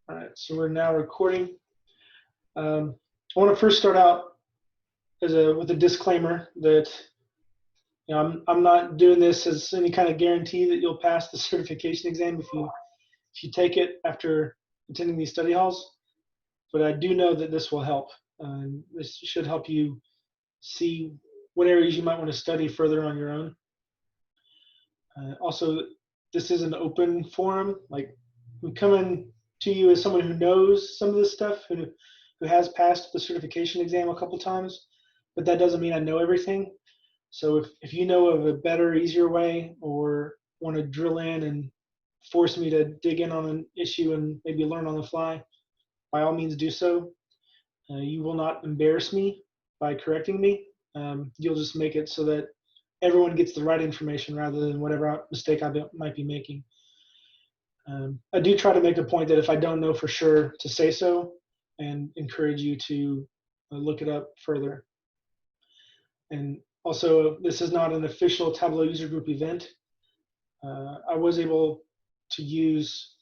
All right, so we're now recording. I want to first start out with a disclaimer that I'm not doing this as any kind of guarantee that you'll pass the certification exam if you take it after attending these study halls. But I do know that this will help. This should help you see what areas you might want to study further on your own. Also, this is an open forum. Like, we come in to you as someone who knows some of this stuff, who has passed the certification exam a couple times, but that doesn't mean I know everything. So if you know of a better, easier way, or want to drill in and force me to dig in on an issue and maybe learn on the fly, by all means do so. You will not embarrass me by correcting me. You'll just make it so that everyone gets the right information rather than whatever mistake I might be making. I do try to make a point that if I don't know for sure, to say so and encourage you to look it up further. And also, this is not an official Tableau User Group event. I was able to use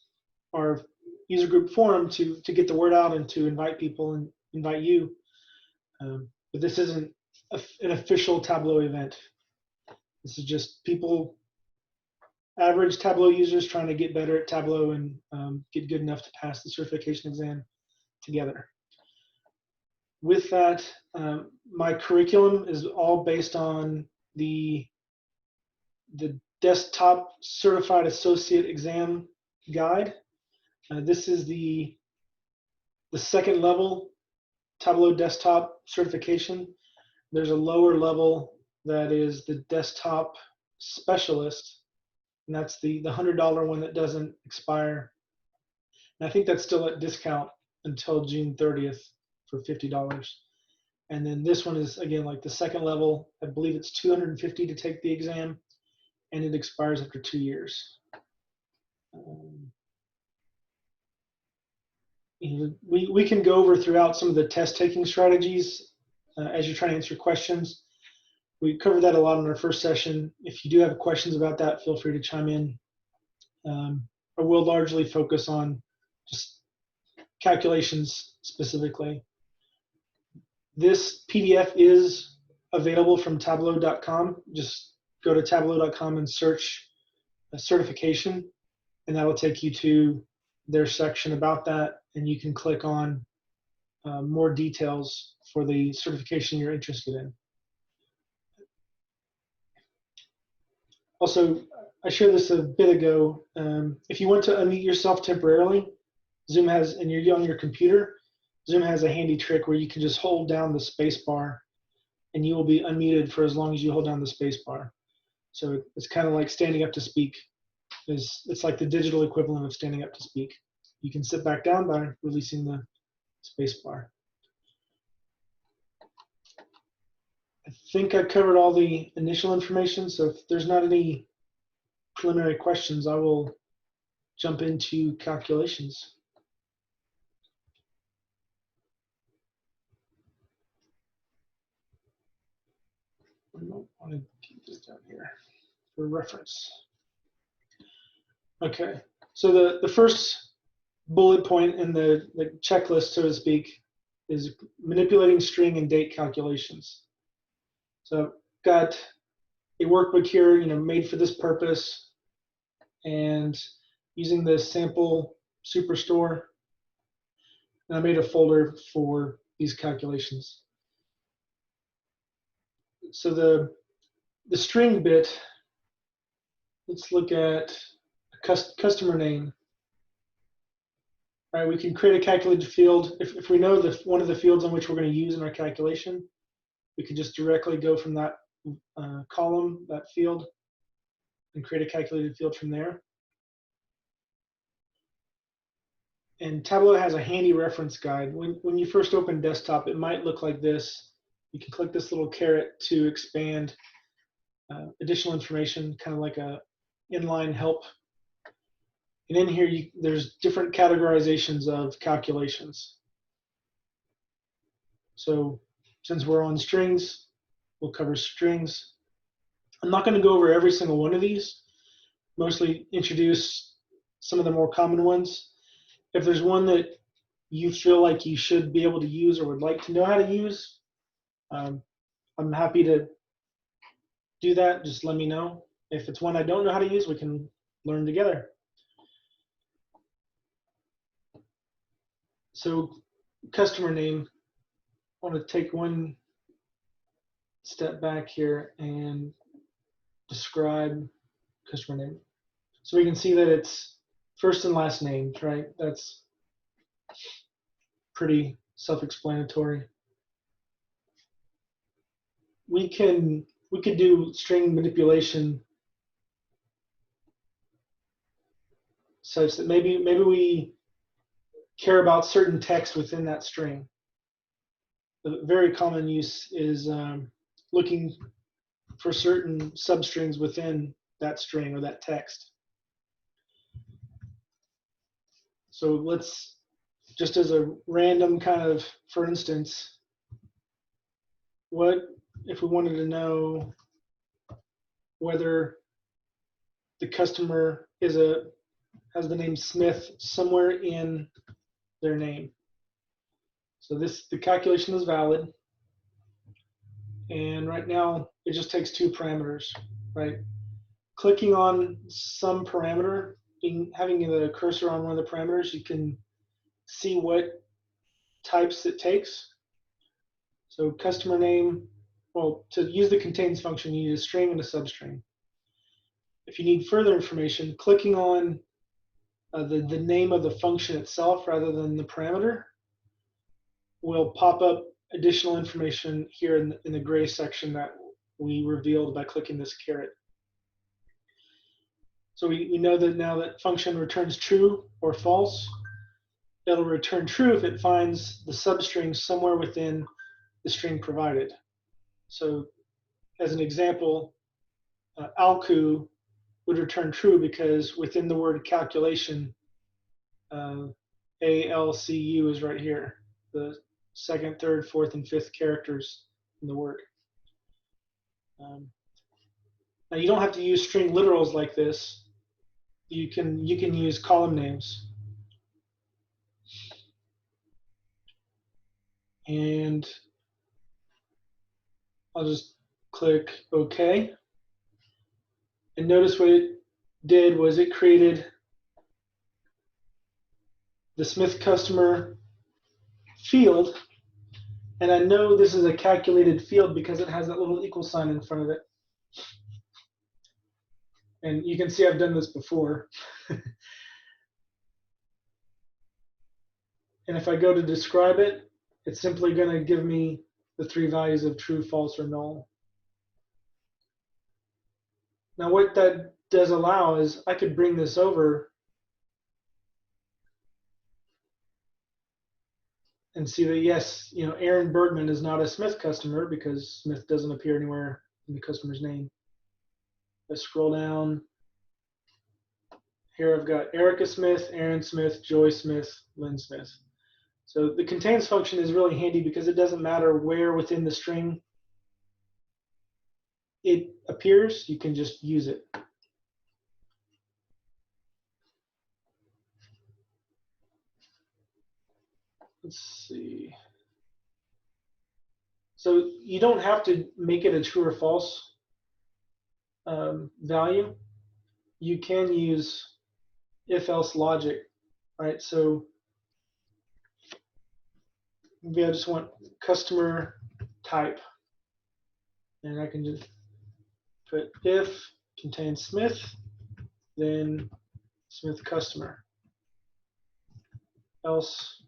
our user group forum to get the word out and to invite people and invite you. But this isn't an official Tableau event. This is just people, average Tableau users trying to get better at Tableau and get good enough to pass the certification exam together. With that, my curriculum is all based on the Desktop Certified Associate exam guide. This is the second level Tableau Desktop certification. There's a lower level that is the Desktop Specialist, and that's the $100 one that doesn't expire. And I think that's still at discount until June 30th for $50. And then this one is, again, like the second level. I believe it's $250 to take the exam, and it expires after 2 years. We can go over throughout some of the test taking strategies as you're trying to answer questions. We covered that a lot in our first session. If you do have questions about that, feel free to chime in. I will largely focus on just calculations specifically. This PDF is available from tableau.com. Just go to tableau.com and search a certification, and that will take you to their section about that, and you can click on more details for the certification you're interested in. Also, I shared this a bit ago. If you want to unmute yourself temporarily, Zoom has, and you're on your computer, Zoom has a handy trick where you can just hold down the space bar and you will be unmuted for as long as you hold down the space bar. So it's kind of like standing up to speak. It's like the digital equivalent of standing up to speak. You can sit back down by releasing the space bar. I think I covered all the initial information, so if there's not any preliminary questions, I will jump into calculations. I don't want to keep this down here for reference. Okay, so the first bullet point in the checklist, so to speak, is manipulating string and date calculations. So I've got a workbook here, made for this purpose, and using the sample superstore, and I made a folder for these calculations. So the string bit, let's look at a customer name. All right, we can create a calculated field. If we know one of the fields in which we're going to use in our calculation, we can just directly go from that column, that field, and create a calculated field from there. And Tableau has a handy reference guide. When you first open desktop, it might look like this. You can click this little caret to expand additional information, kind of like a inline help. And in here, there's different categorizations of calculations. So since we're on strings, we'll cover strings. I'm not going to go over every single one of these, mostly introduce some of the more common ones. If there's one that you feel like you should be able to use or would like to know how to use, I'm happy to do that. Just let me know. If it's one I don't know how to use, we can learn together. So customer name, I want to take one step back here and describe customer name. So we can see that it's first and last names, right? That's pretty self-explanatory. We could do string manipulation such that maybe we care about certain text within that string. The very common use is looking for certain substrings within that string or that text. So let's, just as a random kind of, for instance, what if we wanted to know whether the customer has the name Smith somewhere in their name. So the calculation is valid. And right now, it just takes two parameters, right? Clicking on some parameter, having the cursor on one of the parameters, you can see what types it takes. So customer name, well, to use the contains function, you need a string and a substring. If you need further information, clicking on the name of the function itself rather than the parameter will pop up additional information here in the gray section that we revealed by clicking this caret. So we know that now that function returns true or false. It'll return true if it finds the substring somewhere within the string provided. So as an example, ALCU would return true because within the word calculation, ALCU is right here, the second, third, fourth, and fifth characters in the word. Now you don't have to use string literals like this. You can use column names. And I'll just click OK. And notice what it did was it created the Smith customer field. And I know this is a calculated field because it has that little equal sign in front of it. And you can see I've done this before. And if I go to describe it, it's simply going to give me the three values of true, false, or null. Now what that does allow is I could bring this over and see that, yes, Aaron Bergman is not a Smith customer because Smith doesn't appear anywhere in the customer's name. Let's scroll down. Here I've got Erica Smith, Aaron Smith, Joy Smith, Lynn Smith. So the contains function is really handy because it doesn't matter where within the string it appears, you can just use it. Let's see. So you don't have to make it a true or false value. You can use if-else logic, right? So maybe I just want customer type. And I can just put if contains Smith, then Smith customer, else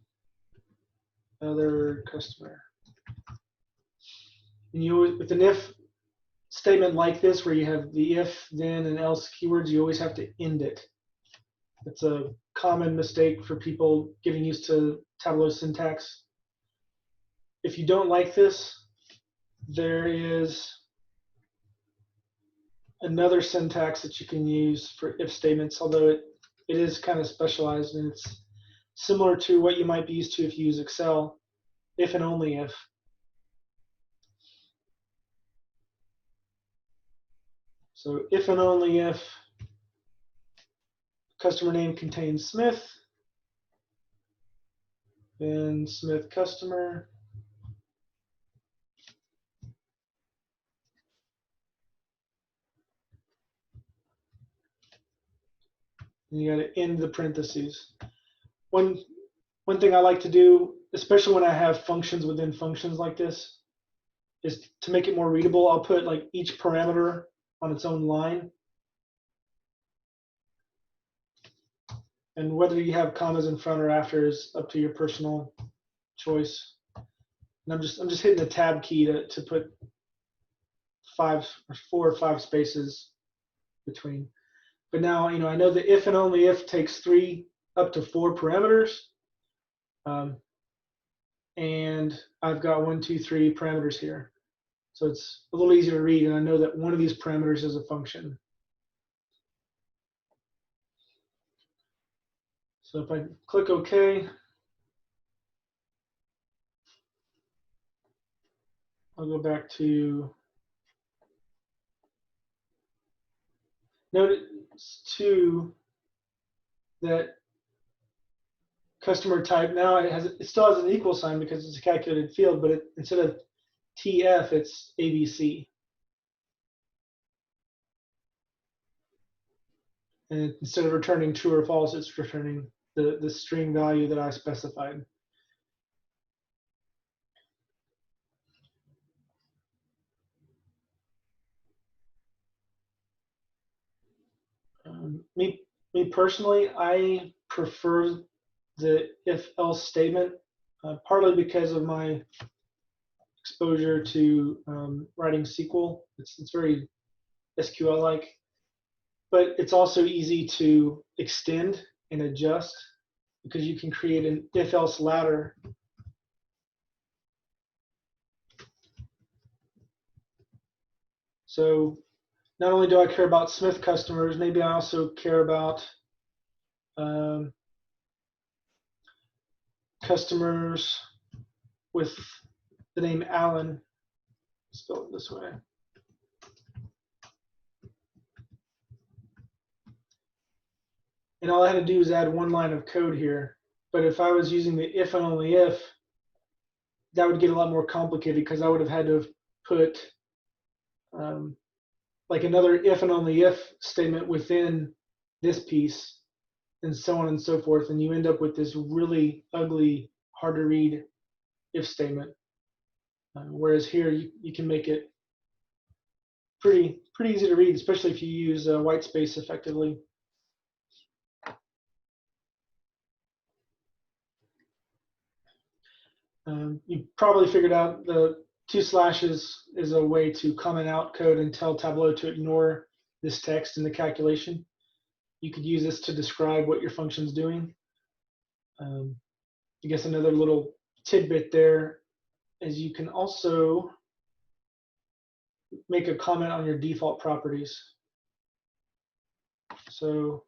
other customer. And with an if statement like this, where you have the if, then, and else keywords, you always have to end it. It's a common mistake for people getting used to Tableau syntax. If you don't like this, there is another syntax that you can use for if statements, although it is kind of specialized, and it's similar to what you might be used to if you use Excel, if and only if. So if and only if customer name contains Smith, Ben Smith customer. And you got to end the parentheses. One thing I like to do, especially when I have functions within functions like this, is to make it more readable. I'll put like each parameter on its own line. And whether you have commas in front or after is up to your personal choice. And I'm just hitting the tab key to put 4 or 5 spaces between. But now, I know the if and only if takes 3 up to 4 parameters. And I've got 1, 2, 3 parameters here. So it's a little easier to read, and I know that one of these parameters is a function. So if I click OK, I'll go back to notice too that customer type now it still has an equal sign because it's a calculated field, but instead of TF, it's ABC. And instead of returning true or false, it's returning the string value that I specified. Me personally, I prefer the if-else statement, partly because of my exposure to writing SQL. It's very SQL-like, but it's also easy to extend and adjust because you can create an if-else ladder. So not only do I care about Smith customers, maybe I also care about customers with the name Alan, spelled this way. And all I had to do is add 1 line of code here. But if I was using the if and only if, that would get a lot more complicated because I would have had to have put like another if and only if statement within this piece, and so on and so forth. And you end up with this really ugly, hard to read if statement. Whereas here, you can make it pretty easy to read, especially if you use white space effectively. You probably figured out the 2 slashes is a way to comment out code and tell Tableau to ignore this text in the calculation. You could use this to describe what your function's doing. I guess another little tidbit there is you can also make a comment on your default properties. So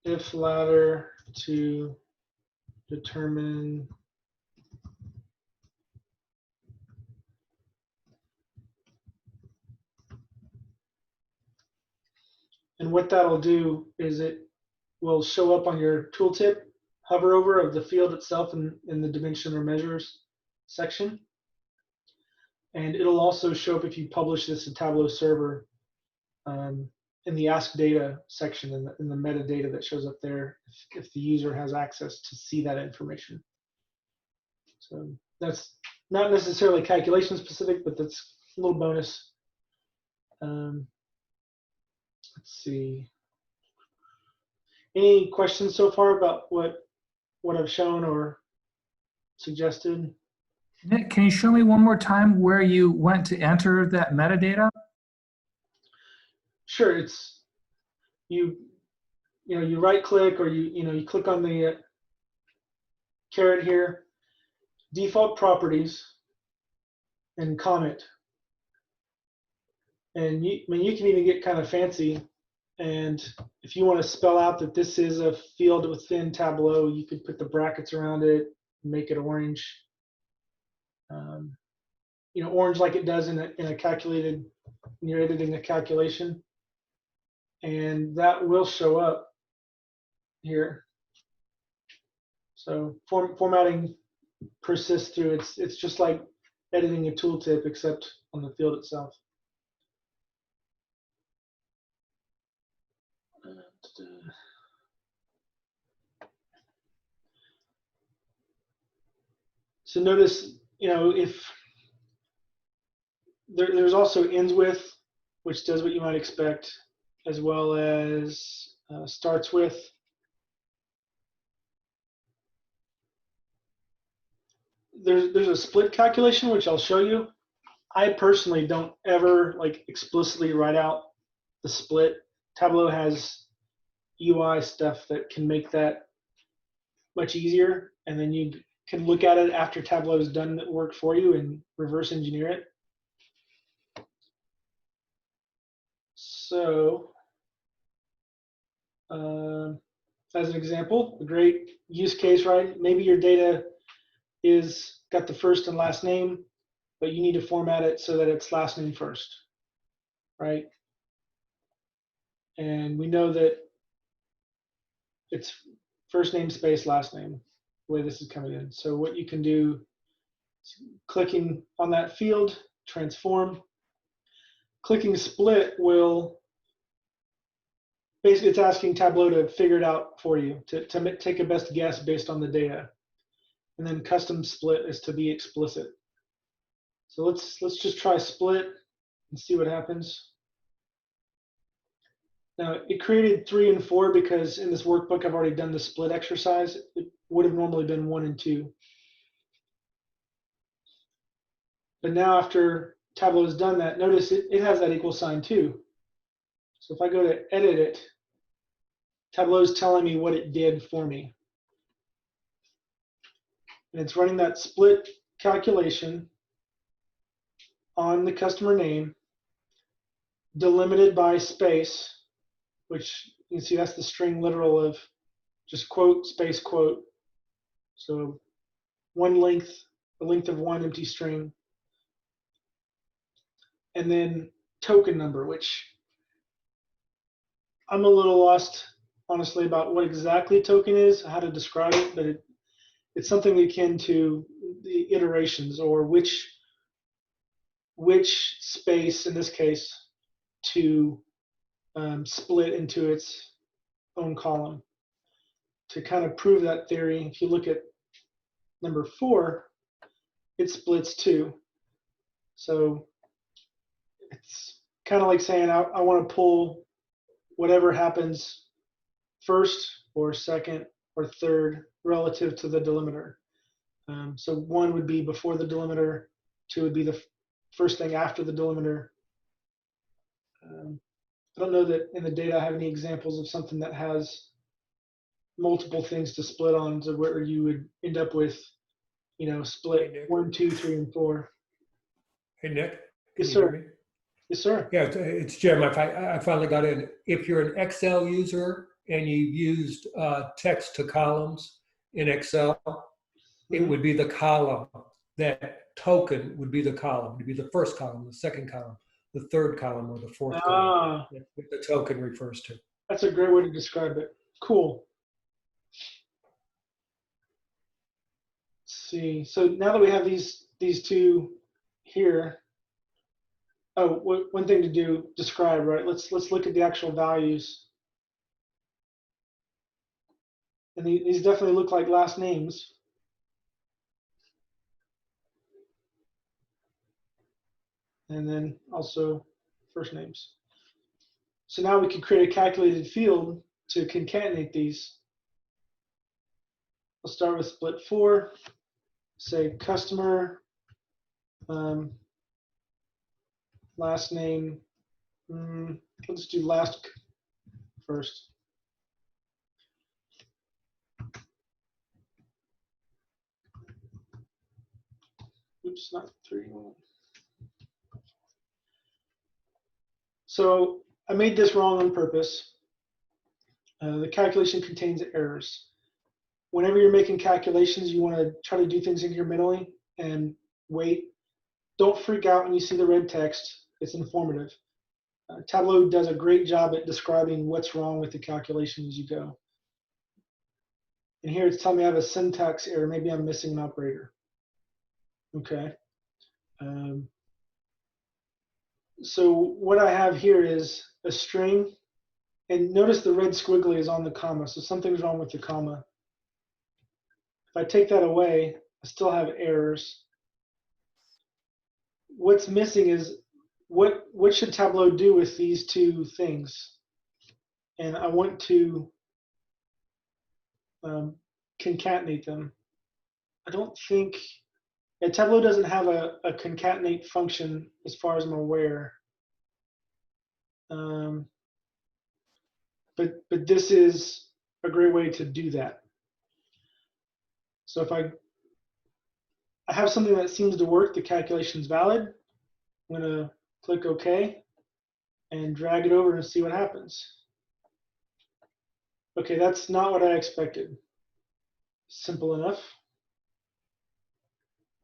if ladder to determine and what that'll do is it will show up on your tooltip hover over of the field itself in the dimension or measures section. And it'll also show up if you publish this to Tableau server in the Ask Data section in the metadata that shows up there if the user has access to see that information. So that's not necessarily calculation specific, but that's a little bonus. Let's see. Any questions so far about what I've shown or suggested? Nick, can you show me one more time where you went to enter that metadata? Sure. It's you right click or you click on the caret here, default properties, and comment. And you can even get kind of fancy. And if you want to spell out that this is a field within Tableau, you could put the brackets around it, make it orange. Orange like it does in a calculated, when you're editing a calculation. And that will show up here. So formatting persists through. It's just like editing a tooltip, except on the field itself. So notice, if there's also ends with, which does what you might expect, as well as starts with. There's a split calculation, which I'll show you. I personally don't ever explicitly write out the split. Tableau has UI stuff that can make that much easier, and then you can look at it after Tableau has done the work for you and reverse engineer it. So, as an example, a great use case, right? Maybe your data is got the first and last name, but you need to format it so that it's last name first, right? And we know that it's first name space last name, the way this is coming in. So what you can do is clicking on that field, transform. Clicking split will, basically it's asking Tableau to figure it out for you, to take a best guess based on the data. And then custom split is to be explicit. So let's just try split and see what happens. Now it created 3 and 4 because in this workbook I've already done the split exercise. It would have normally been 1 and 2. But now after Tableau has done that, notice it has that equal sign too. So if I go to edit it, Tableau is telling me what it did for me. And it's running that split calculation on the customer name, delimited by space, which you can see that's the string literal of just quote, space, quote. So one length, the length of one empty string. And then token number, which I'm a little lost, honestly, about what exactly token is, how to describe it, but it's something akin to the iterations, or which space, in this case, to split into its own column. To kind of prove that theory, if you look at number 4, it splits 2. So it's kind of like saying I want to pull whatever happens first or second or third relative to the delimiter. So 1 would be before the delimiter, 2 would be the first thing after the delimiter. I don't know that in the data I have any examples of something that has multiple things to split on, to where you would end up with, split 1, 2, 3, and 4. Hey, Nick. Yes, sir. Yes, sir. Yeah, it's Jim. I finally got in. If you're an Excel user and you've used text to columns in Excel, it would be the column. That token would be the column. It would be the first column, the second column, the third column, or the fourth column. That's what the token refers to. That's a great way to describe it. Cool. Let's see. So now that we have these two here, one thing to describe, right? Let's look at the actual values. And these definitely look like last names. And then also first names. So now we can create a calculated field to concatenate these. I'll start with split 4, say customer, last name, let's do last first. Oops, not 3. So I made this wrong on purpose. The calculation contains errors. Whenever you're making calculations, you want to try to do things incrementally and wait. Don't freak out when you see the red text. It's informative. Tableau does a great job at describing what's wrong with the calculation as you go. And here it's telling me I have a syntax error. Maybe I'm missing an operator. Okay. So what I have here is a string. And notice the red squiggly is on the comma. So something's wrong with the comma. If I take that away, I still have errors. What's missing is what should Tableau do with these two things? And I want to concatenate them. I don't think Tableau doesn't have a concatenate function as far as I'm aware. But this is a great way to do that. So if I have something that seems to work, the calculation's valid, I'm gonna click OK and drag it over and see what happens. Okay, that's not what I expected. Simple enough.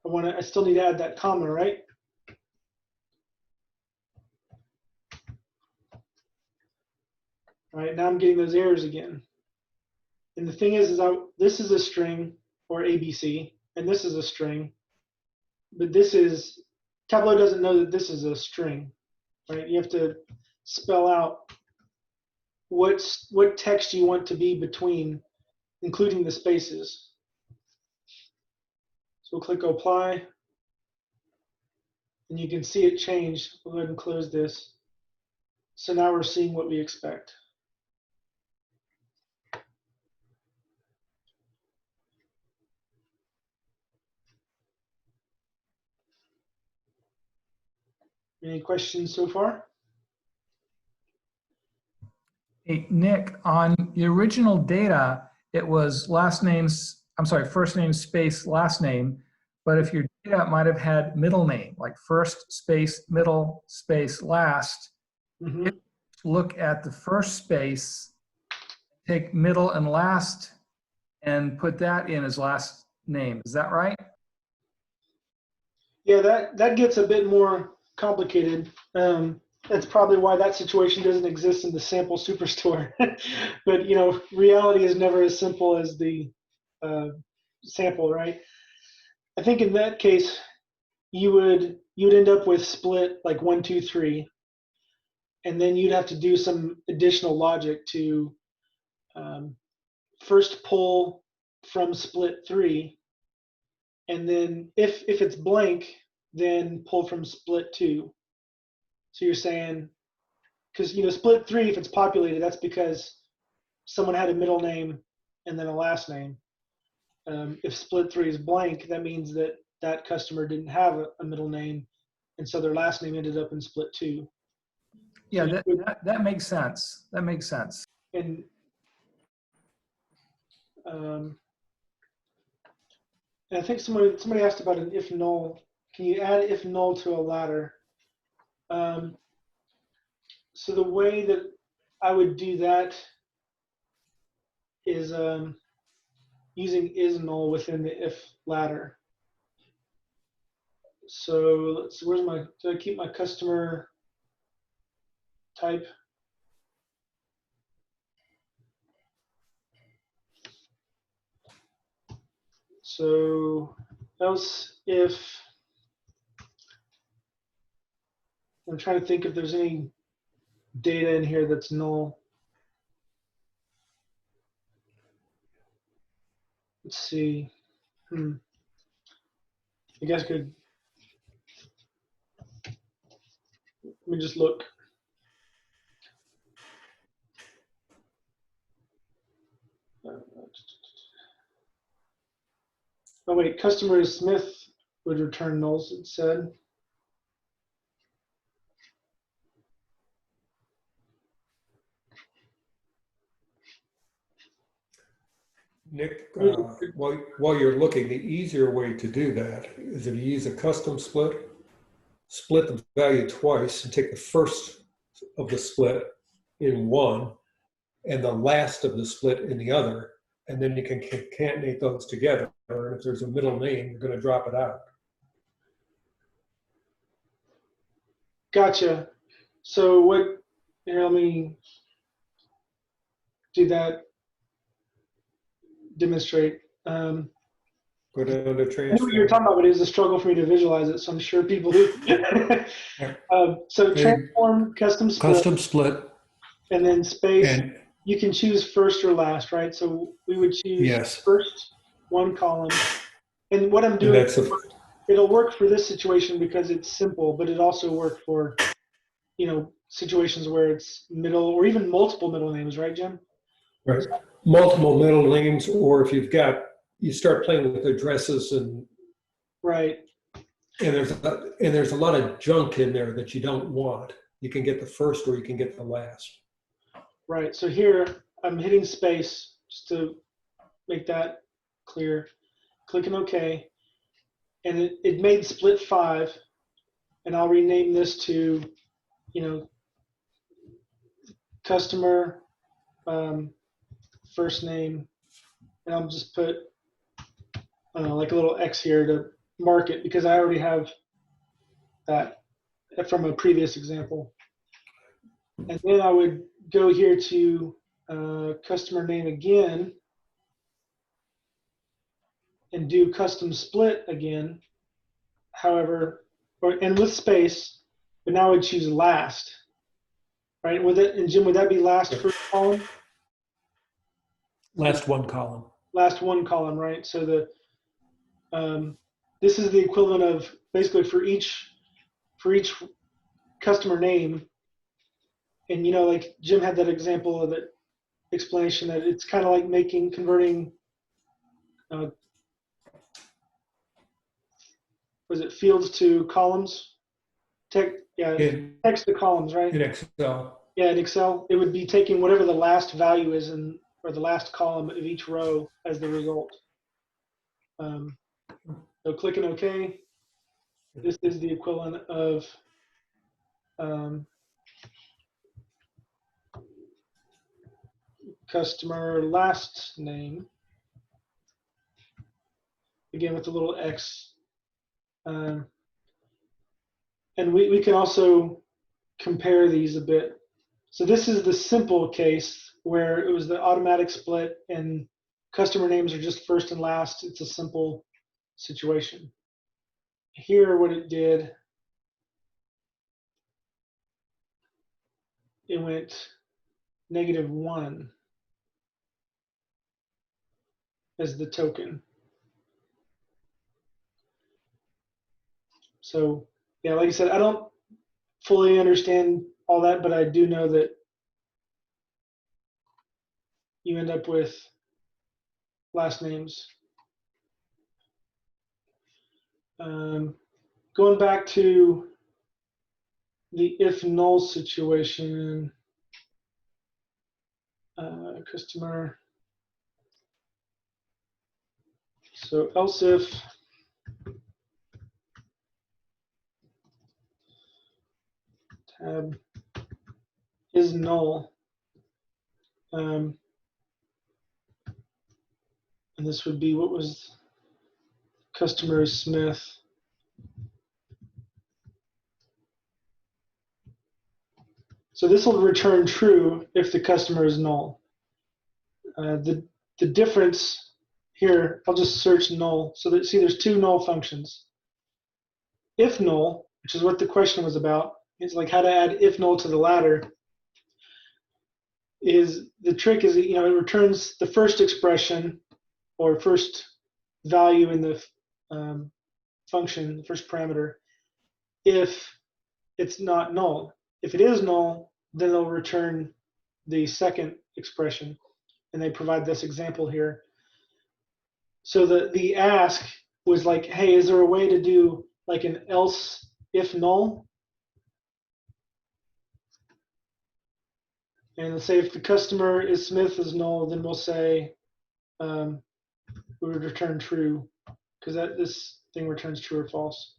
I still need to add that comma, right? All right, now I'm getting those errors again. And the thing is this is a string, or ABC, and this is a string, but Tableau doesn't know that this is a string, right? You have to spell out what text you want to be between, including the spaces. So we'll click apply, and you can see it change. We'll go ahead and close this. So now we're seeing what we expect. Any questions so far? Hey, Nick, on the original data, it was first name space last name, but if your data might have had middle name, like first space middle space last, look at the first space, take middle and last, and put that in as last name. Is that right? Yeah, that gets a bit more complicated. That's probably why that situation doesn't exist in the sample superstore. But reality is never as simple as the sample, right? I think in that case, you would end up with split like 1, 2, 3, and then you'd have to do some additional logic to first pull from split 3, and then if it's blank, then pull from split 2. So you're saying, because split 3, if it's populated, that's because someone had a middle name and then a last name. If split 3 is blank, that means that customer didn't have a middle name, and so their last name ended up in split 2. Yeah, that makes sense. That makes sense. And I think somebody asked about an if null. Can you add if null to a ladder? So the way that I would do that is using is null within the if ladder. So let's see, do I keep my customer type? So else if, I'm trying to think if there's any data in here that's null. Let's see. I guess I could, let me just look. Oh wait, customer is Smith would return nulls, it said. Nick, while you're looking, the easier way to do that is if you use a custom split the value twice and take the first of the split in one and the last of the split in the other, and then you can concatenate those together. And if there's a middle name, you're going to drop it out. Gotcha. So here, let me do that. demonstrate. Go down to I knew what you were transform. talking about, but it was a struggle for me to visualize it, so I'm sure people who. So transform, Custom split. and then space. And You can choose first or last, right? So we would choose yes, first one column. And what I'm and doing, that's it'll work for this situation because it's simple, but it also worked for, situations where it's middle or even multiple middle names, right, Jim? right. Multiple middle names, or if you start playing with addresses and Right. and there's a lot of junk in there that you don't want. You can get the first or you can get the last. Right. So here I'm hitting space just to make that clear. Clicking OK. And it made split 5. And I'll rename this to, customer first name. And I'll just put like a little X here to mark it because I already have that from a previous example. And then I would go here to customer name again and do custom split again. However, and with space, but now I would choose last, right? And Jim, would that be last first column? Last one column. Last one column, right? So this is the equivalent of basically for each customer name. And like Jim had that example of the explanation that it's kind of like converting was it fields to columns? Text to columns, right? In Excel. Yeah, in Excel, it would be taking whatever the last value is or the last column of each row as the result. So clicking OK. This is the equivalent of customer last name. Again with the little X. And we can also compare these a bit. So this is the simple case where it was the automatic split and customer names are just first and last. It's a simple situation. Here, what it did, it went -1 as the token. So yeah, like I said, I don't fully understand all that, but I do know that you end up with last names. Going back to the if null situation, customer. So else if tab is null, and this would be what was customer is Smith. So this will return true if the customer is null. The difference here, I'll just search null. So that see there's 2 null functions. If null, which is what the question was about, is like how to add if null to the ladder. Is the trick is it returns the first expression or first value in the function, the first parameter, if it's not null. If it is null, then they'll return the second expression, and they provide this example here. So the ask was like, hey, is there a way to do like an else if null? And let's say if the customer is Smith is null, then we'll say we would return true because this thing returns true or false.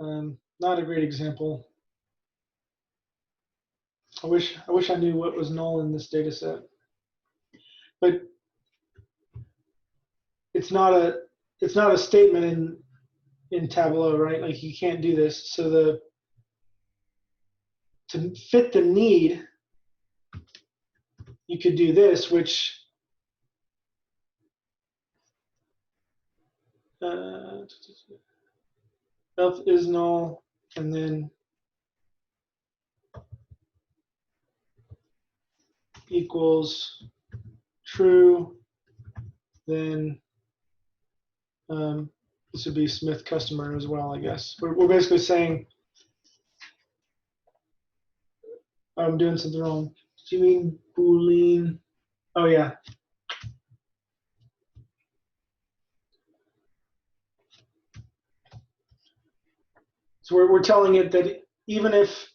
Not a great example. I wish I knew what was null in this data set, but it's not a statement in Tableau, right? Like you can't do this. So to fit the need, you could do this, which elf is null, and then equals true, then this would be Smith customer as well, I guess. We're basically saying, I'm doing something wrong. Do you mean Boolean? Oh, yeah. So we're telling it that even if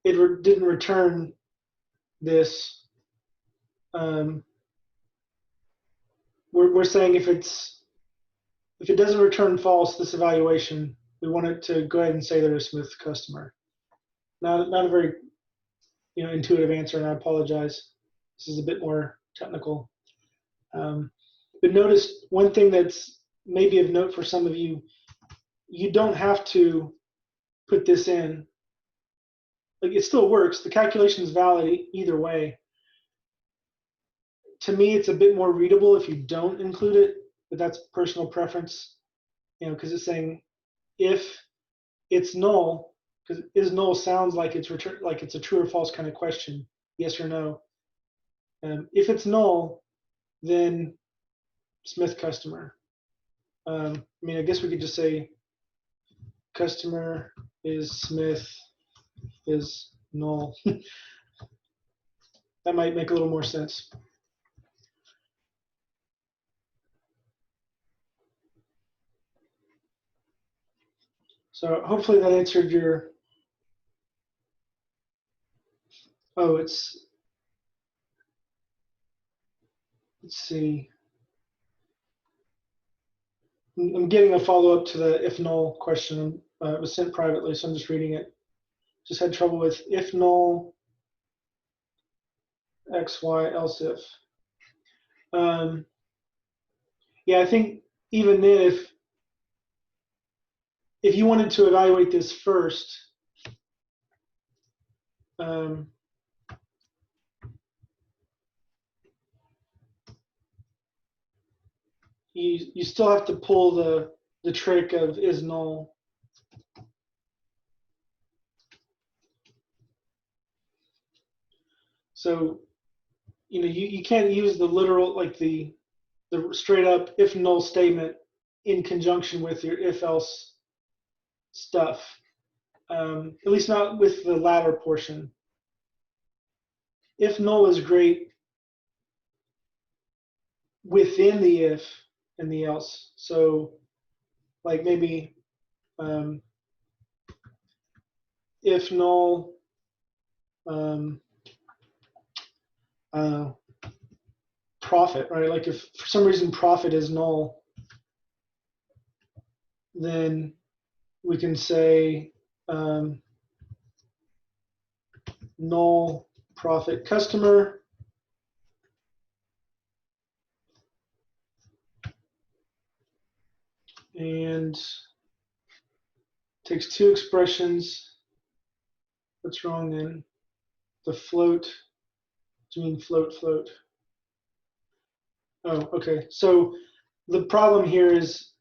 it didn't return this, we're saying if it doesn't return false, this evaluation, we want it to go ahead and say they're a Smith customer. Not a very intuitive answer, and I apologize. This is a bit more technical. But notice one thing that's maybe of note for some of you, you don't have to put this in. Like, it still works. The calculation is valid either way. To me, it's a bit more readable if you don't include it, but that's personal preference, because it's saying if it's null, because is null sounds like it's a true or false kind of question, yes or no. If it's null, then Smith customer. I guess we could just say customer is Smith is null. That might make a little more sense. So hopefully that answered your, let's see. I'm getting a follow-up to the if null question. It was sent privately, so I'm just reading it. Just had trouble with if null, X, Y, else if. Yeah, I think even then, if you wanted to evaluate this first, you still have to pull the trick of is null. So, you can't use the literal, like the straight up if null statement in conjunction with your if else stuff. At least not with the latter portion. If null is great within the if and the else. So, like maybe if null, profit, right? Like if for some reason profit is null, then we can say null profit customer. And takes two expressions. What's wrong then? The float. Do you mean float? Oh, okay. So the problem here is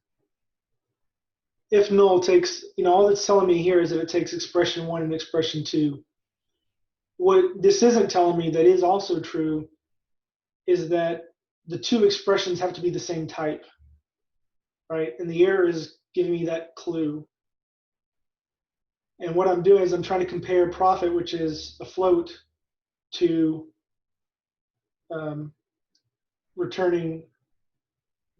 if null takes, all it's telling me here is that it takes expression 1 and expression 2. What this isn't telling me that is also true is that the two expressions have to be the same type, right? And the error is giving me that clue. And what I'm doing is I'm trying to compare profit, which is a float, to returning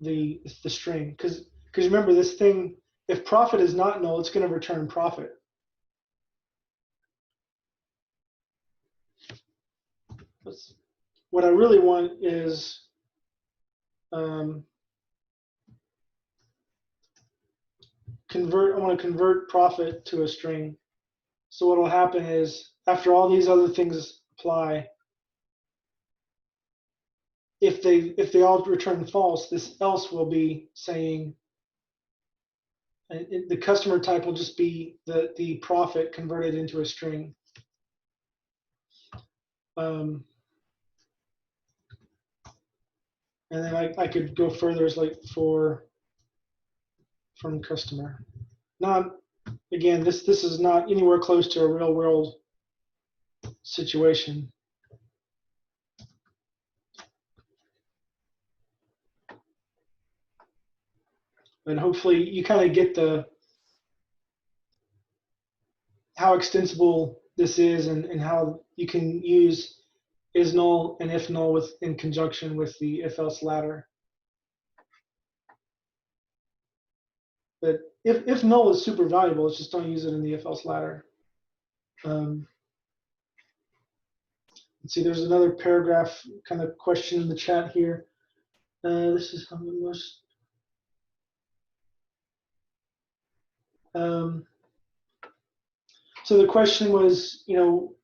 the string. Because remember, this thing, if profit is not null, it's going to return profit. What I really want is I want to convert profit to a string. So what will happen is, after all these other things apply, if they all return false, this else will be saying, the customer type will just be the profit converted into a string. And then I could go further, as like for from customer. Not, again, this is not anywhere close to a real world situation. And hopefully you kind of get how extensible this is and how you can use is null and if null in conjunction with the if else ladder. But if null is super valuable, it's just don't use it in the if else ladder. Let's see, there's another paragraph kind of question in the chat here. This is how the most. So the question was, do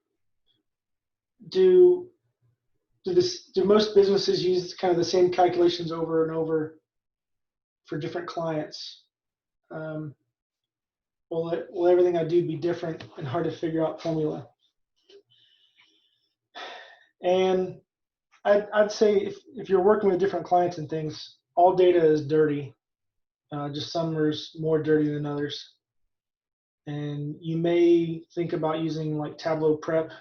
most businesses use kind of the same calculations over and over for different clients? Will everything I do be different and hard to figure out formula? And I'd say if you're working with different clients and things, all data is dirty. Just some are more dirty than others. And you may think about using like Tableau Prep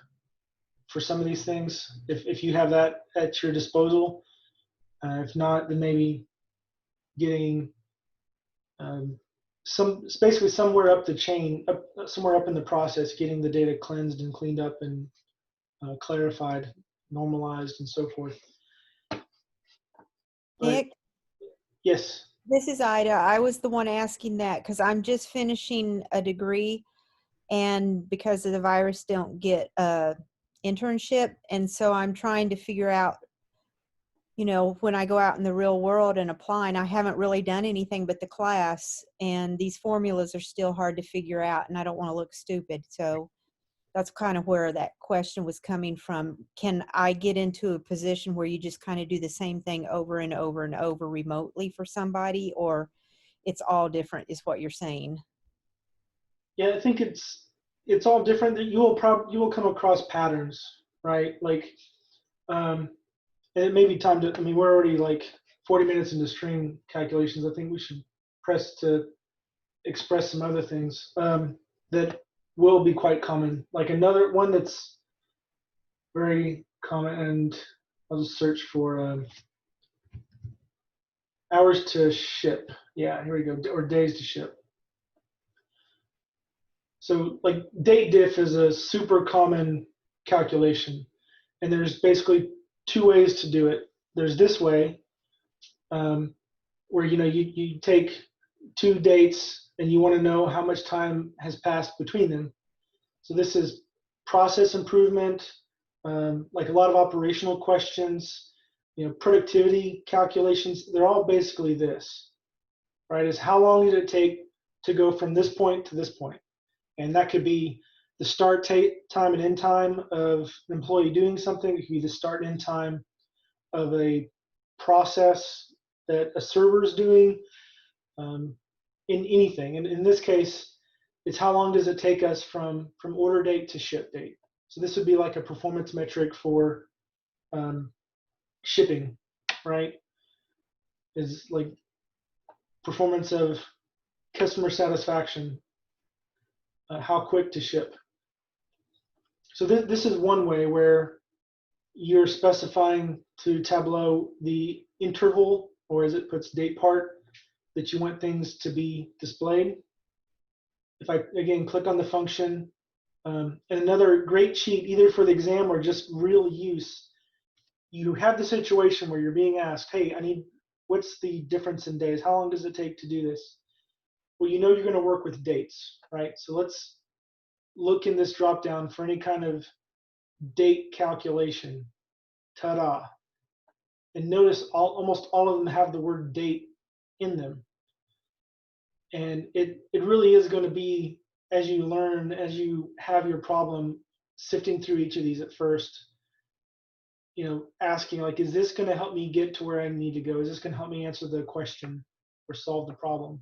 for some of these things if you have that at your disposal. If not, then maybe getting basically somewhere up the chain, somewhere up in the process, getting the data cleansed and cleaned up and clarified, normalized, and so forth. Nick? Yes. This is Ida. I was the one asking that because I'm just finishing a degree, and because of the virus, don't get a internship. And so I'm trying to figure out, when I go out in the real world and apply, and I haven't really done anything but the class, and these formulas are still hard to figure out, and I don't want to look stupid. So that's kind of where that question was coming from. Can I get into a position where you just kind of do the same thing over and over and over remotely for somebody, or it's all different is what you're saying? Yeah, I think it's all different. That you will come across patterns, right? Like, and it may be time to. I mean, we're already like 40 minutes into string calculations. I think we should press to express some other things that will be quite common. Like another one that's very common, and I'll just search for hours to ship. Yeah, here we go, or days to ship. So like date diff is a super common calculation, and there's basically two ways to do it. There's this way, where you take two dates and you want to know how much time has passed between them. So this is process improvement, like a lot of operational questions, productivity calculations. They're all basically this, right? Is how long did it take to go from this point to this point? And that could be the start time and end time of an employee doing something. It could be the start and end time of a process that a server is doing, in anything. And in this case, it's how long does it take us from order date to ship date. So this would be like a performance metric for shipping, right? Is like performance of customer satisfaction, how quick to ship. So this is one way where you're specifying to Tableau the interval, or as it puts date part, that you want things to be displayed. If I, again, click on the function, and another great cheat, either for the exam or just real use, you have the situation where you're being asked, hey, what's the difference in days? How long does it take to do this? Well, you're going to work with dates, right? So let's look in this dropdown for any kind of date calculation. Ta-da. And notice almost all of them have the word date in them. And it really is going to be, as you learn, as you have your problem, sifting through each of these at first, asking like, is this going to help me get to where I need to go? Is this going to help me answer the question or solve the problem?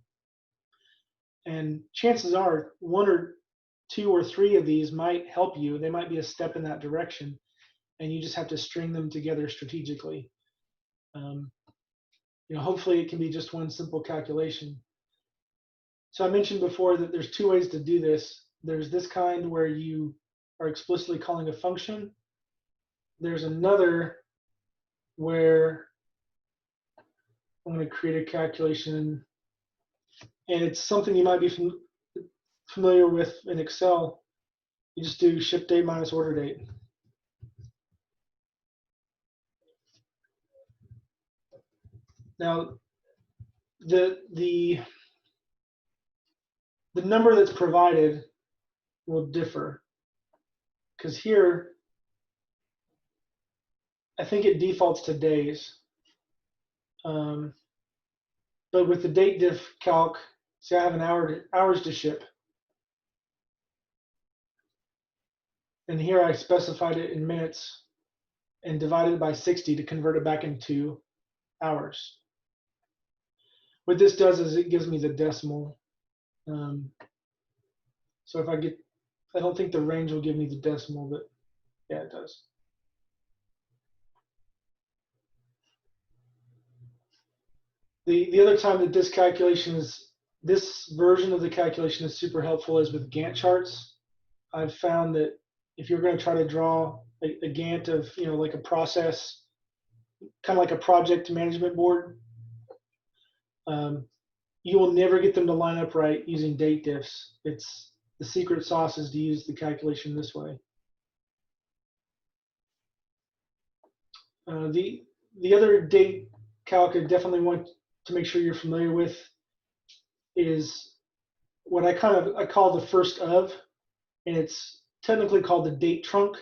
And chances are one or two or three of these might help you. They might be a step in that direction, and you just have to string them together strategically. Hopefully it can be just one simple calculation. So I mentioned before that there's two ways to do this. There's this kind where you are explicitly calling a function. There's another where I'm going to create a calculation, and it's something you might be familiar with in Excel. You just do ship date minus order date. Now, the number that's provided will differ, because here I think it defaults to days. But with the date diff calc, see, I have an hours to ship. And here I specified it in minutes and divided it by 60 to convert it back into hours. What this does is it gives me the decimal. So if I don't think the range will give me the decimal, but yeah, it does. The other time that this version of the calculation is super helpful is with Gantt charts. I've found that if you're going to try to draw a Gantt of, like a process, kind of like a project management board, you will never get them to line up right using date diffs. It's the secret sauce is to use the calculation this way. The other date calc I definitely want to make sure you're familiar with is what I call the first of, and it's technically called the date trunk.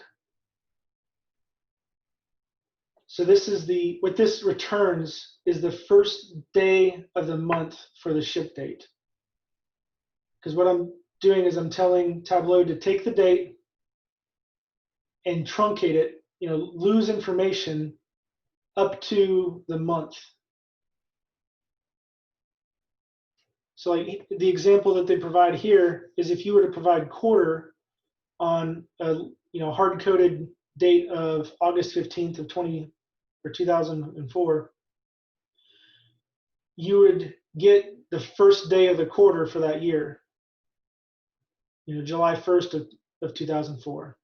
So what this returns is the first day of the month for the ship date. Because what I'm doing is I'm telling Tableau to take the date and truncate it, lose information up to the month. So like the example that they provide here is if you were to provide quarter on a hard-coded date of August 15th of 2004, you would get the first day of the quarter for that year, July 1st of 2004.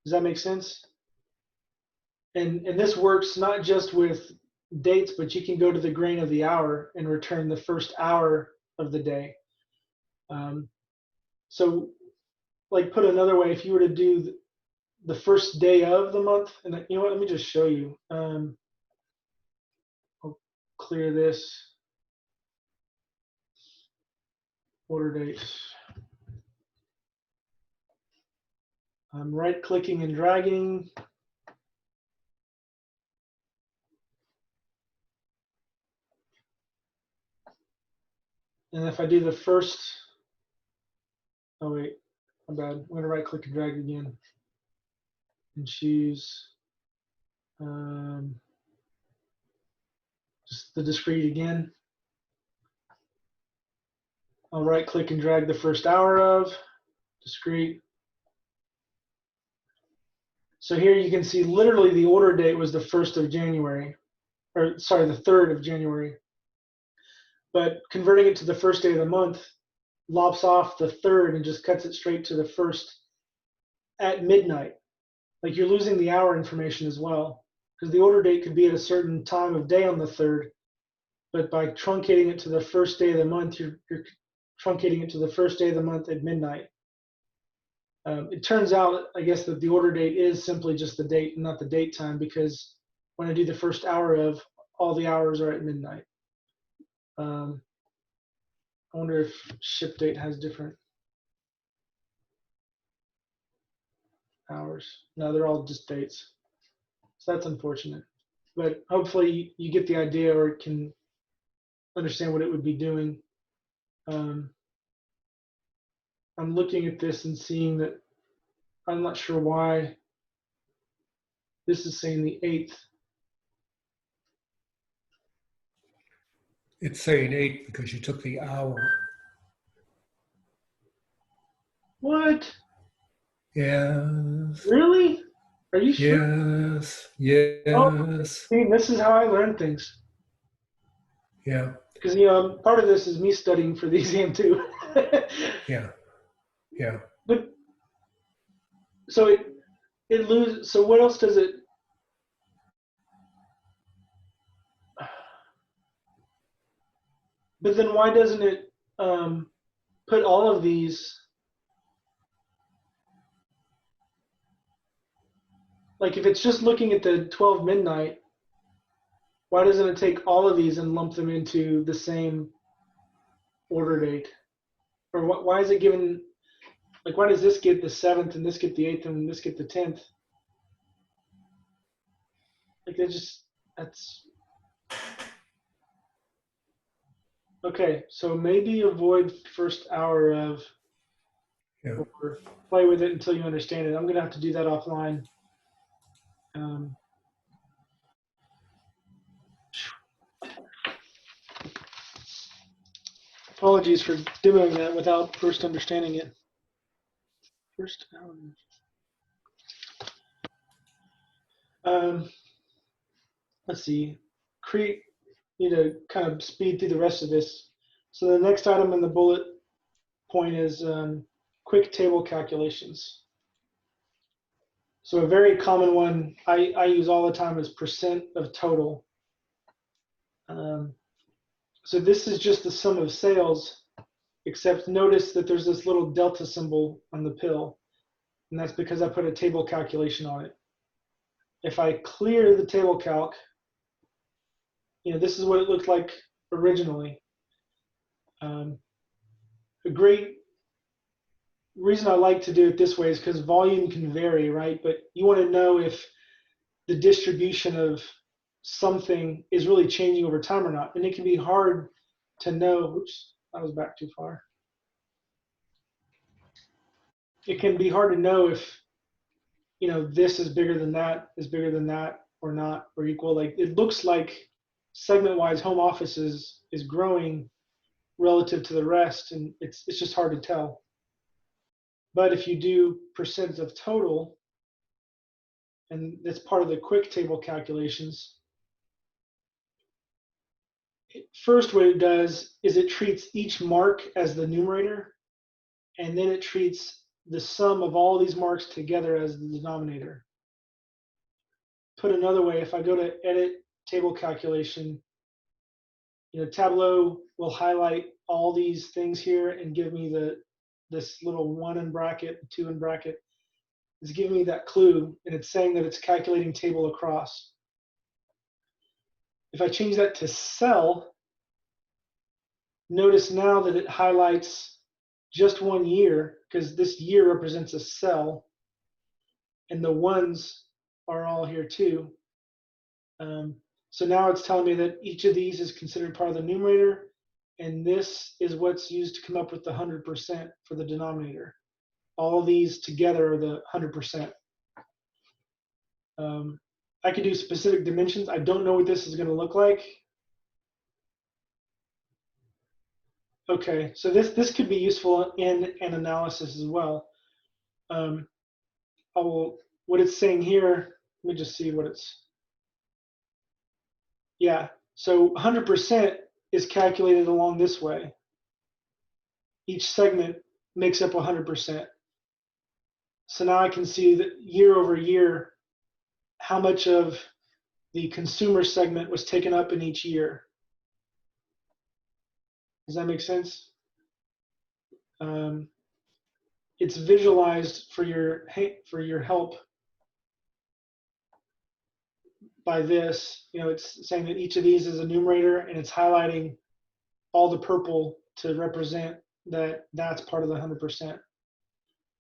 Does that make sense? And this works not just with dates, but you can go to the grain of the hour and return the first hour of the day. So like put another way, if you were to do the first day of the month, and you know what, let me just show you. I'll clear this. Order dates. I'm right-clicking and dragging. And if I do the first, oh wait, my bad. I'm going to right-click and drag again and choose just the discrete again. I'll right-click and drag the first hour of discrete. So here you can see literally the order date was the 1st of January, or sorry, the 3rd of January. But converting it to the first day of the month lops off the 3rd and just cuts it straight to the 1st at midnight. Like you're losing the hour information as well, because the order date could be at a certain time of day on the 3rd, but by truncating it to the first day of the month, you're truncating it to the first day of the month at midnight. It turns out, I guess, that the order date is simply just the date and not the date time, because when I do the first hour of, all the hours are at midnight. I wonder if ship date has different hours. No, they're all just dates. So that's unfortunate. But hopefully you get the idea or can understand what it would be doing. I'm looking at this and seeing that I'm not sure why this is saying the 8th. It's saying 8 because you took the hour. What? Yes. Really? Are you sure? Yes. Yes. Oh, see, this is how I learn things. Yeah. Because, you know, part of this is me studying for the exam too. Yeah. Yeah. But so it loses. So what else does it? But then why doesn't it put all of these? Like if it's just looking at the 12 midnight, why doesn't it take all of these and lump them into the same order date? Or why is it given? Like why does this get the 7th and this get the 8th and this get the 10th? Like that's okay. So maybe avoid first hour of, Yeah. or play with it until you understand it. I'm gonna have to do that offline. Apologies for doing that without first understanding it. First hour. Let's see. Need to kind of speed through the rest of this. So the next item in the bullet point is quick table calculations. So a very common one I use all the time is percent of total. So this is just the sum of sales, except notice that there's this little delta symbol on the pill, and that's because I put a table calculation on it. If I clear the table calc, you know, this is what it looked like originally. A great reason I like to do it this way is because volume can vary, right? But you want to know if the distribution of something is really changing over time or not. And it can be hard to know. Oops, I was back too far. It can be hard to know if, you know, this is bigger than that, or not, or equal. Like it looks like segment-wise home office is growing relative to the rest, and it's just hard to tell. But if you do percent of total, and that's part of the quick table calculations, first what it does is it treats each mark as the numerator, and then it treats the sum of all these marks together as the denominator. Put another way, if I go to edit table calculation, you know, Tableau will highlight all these things here and give me this little 1 in bracket, 2 in bracket. It's giving me that clue, and it's saying that it's calculating table across. If I change that to cell, notice now that it highlights just 1 year, because this year represents a cell, and the ones are all here too. So now it's telling me that each of these is considered part of the numerator, and this is what's used to come up with the 100% for the denominator. All of these together are the 100%. I could do specific dimensions. I don't know what this is going to look like. Okay, so this could be useful in an analysis as well. What it's saying here, let me just see what it's. Yeah, so 100% is calculated along this way. Each segment makes up 100%. So now I can see that year over year, how much of the consumer segment was taken up in each year. Does that make sense? It's visualized for your help by this. You know, it's saying that each of these is a numerator, and it's highlighting all the purple to represent that that's part of the 100%.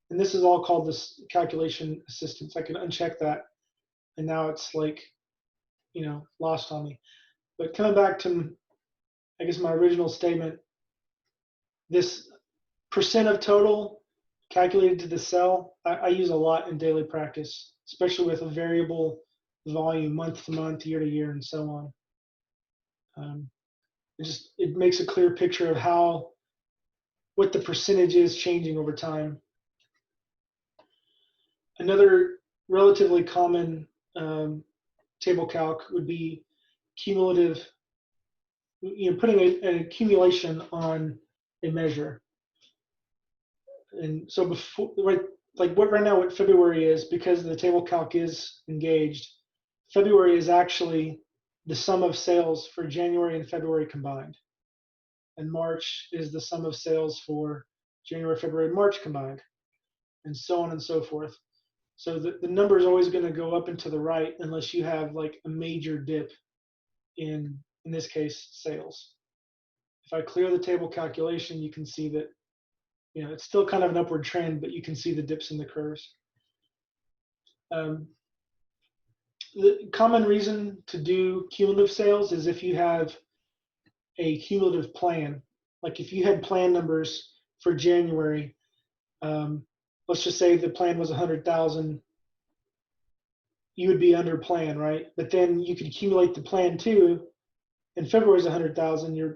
And this is all called this calculation assistance. I can uncheck that, and now it's like, you know, lost on me. But coming back to, I guess, my original statement, this percent of total calculated to the cell, I use a lot in daily practice, especially with a variable volume month to month, year to year, and so on. It makes a clear picture of what the percentage is changing over time. Another relatively common table calc would be cumulative putting an accumulation on a measure. And so before, right now what February is, because the table calc is engaged, February is actually the sum of sales for January and February combined. And March is the sum of sales for January, February, and March combined, and so on and so forth. So the number is always going to go up and to the right unless you have like a major dip in this case, sales. If I clear the table calculation, you can see that, it's still kind of an upward trend, but you can see the dips in the curves. The common reason to do cumulative sales is if you have a cumulative plan. Like if you had plan numbers for January, let's just say the plan was 100,000, you would be under plan, right? But then you could accumulate the plan too. In February is 100,000, you're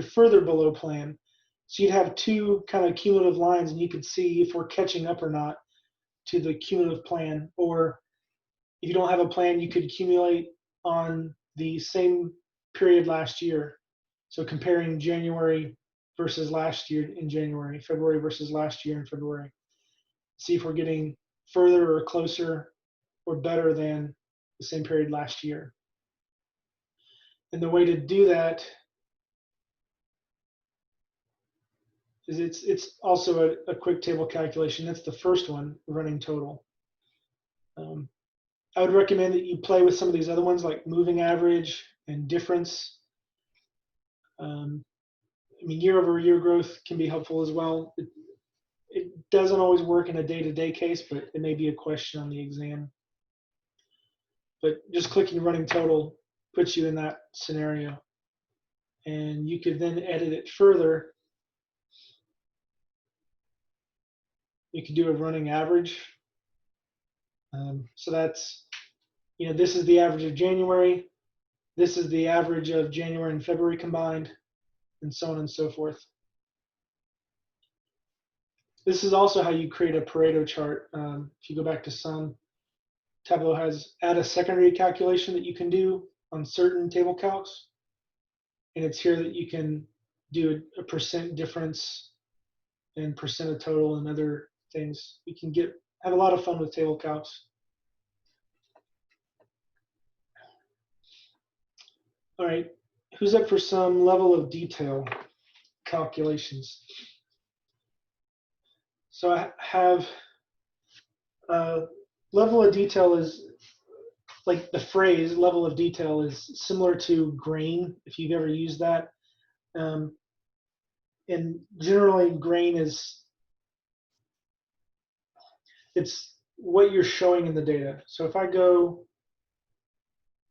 further below plan. So you'd have two kind of cumulative lines, and you could see if we're catching up or not to the cumulative plan. Or if you don't have a plan, you could accumulate on the same period last year. So comparing January versus last year in January, February versus last year in February. See if we're getting further or closer or better than the same period last year. And the way to do that is it's also a quick table calculation. That's the first one, running total. I would recommend that you play with some of these other ones like moving average and difference. Year-over-year growth can be helpful as well. It doesn't always work in a day-to-day case, but it may be a question on the exam. But just clicking running total puts you in that scenario. And you could then edit it further. You could do a running average. So that's, this is the average of January. This is the average of January and February combined, and so on and so forth. This is also how you create a Pareto chart. If you go back to some, Tableau has add a secondary calculation that you can do on certain table calcs. And it's here that you can do a percent difference and percent of total and other things. You can have a lot of fun with table calcs. All right, who's up for some level of detail calculations? So I have level of detail is like the phrase level of detail is similar to grain, if you've ever used that. And generally grain it's what you're showing in the data. So if I go,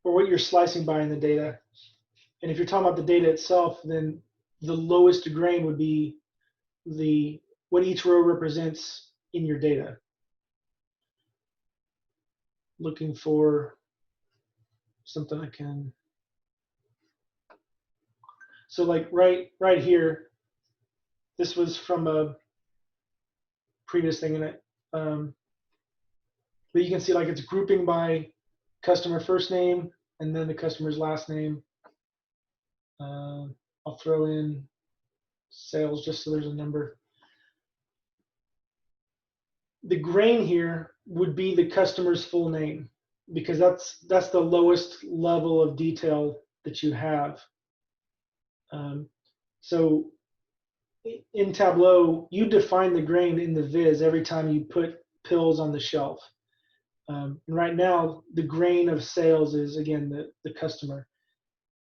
or what you're slicing by in the data, and if you're talking about the data itself, then the lowest grain would be what each row represents in your data. Looking for something I can. So like right here, this was from a previous thing in it. But you can see like it's grouping by customer first name and then the customer's last name. I'll throw in sales just so there's a number. The grain here would be the customer's full name, because that's the lowest level of detail that you have. So in Tableau, you define the grain in the viz every time you put pills on the shelf. And right now, the grain of sales is, again, the customer.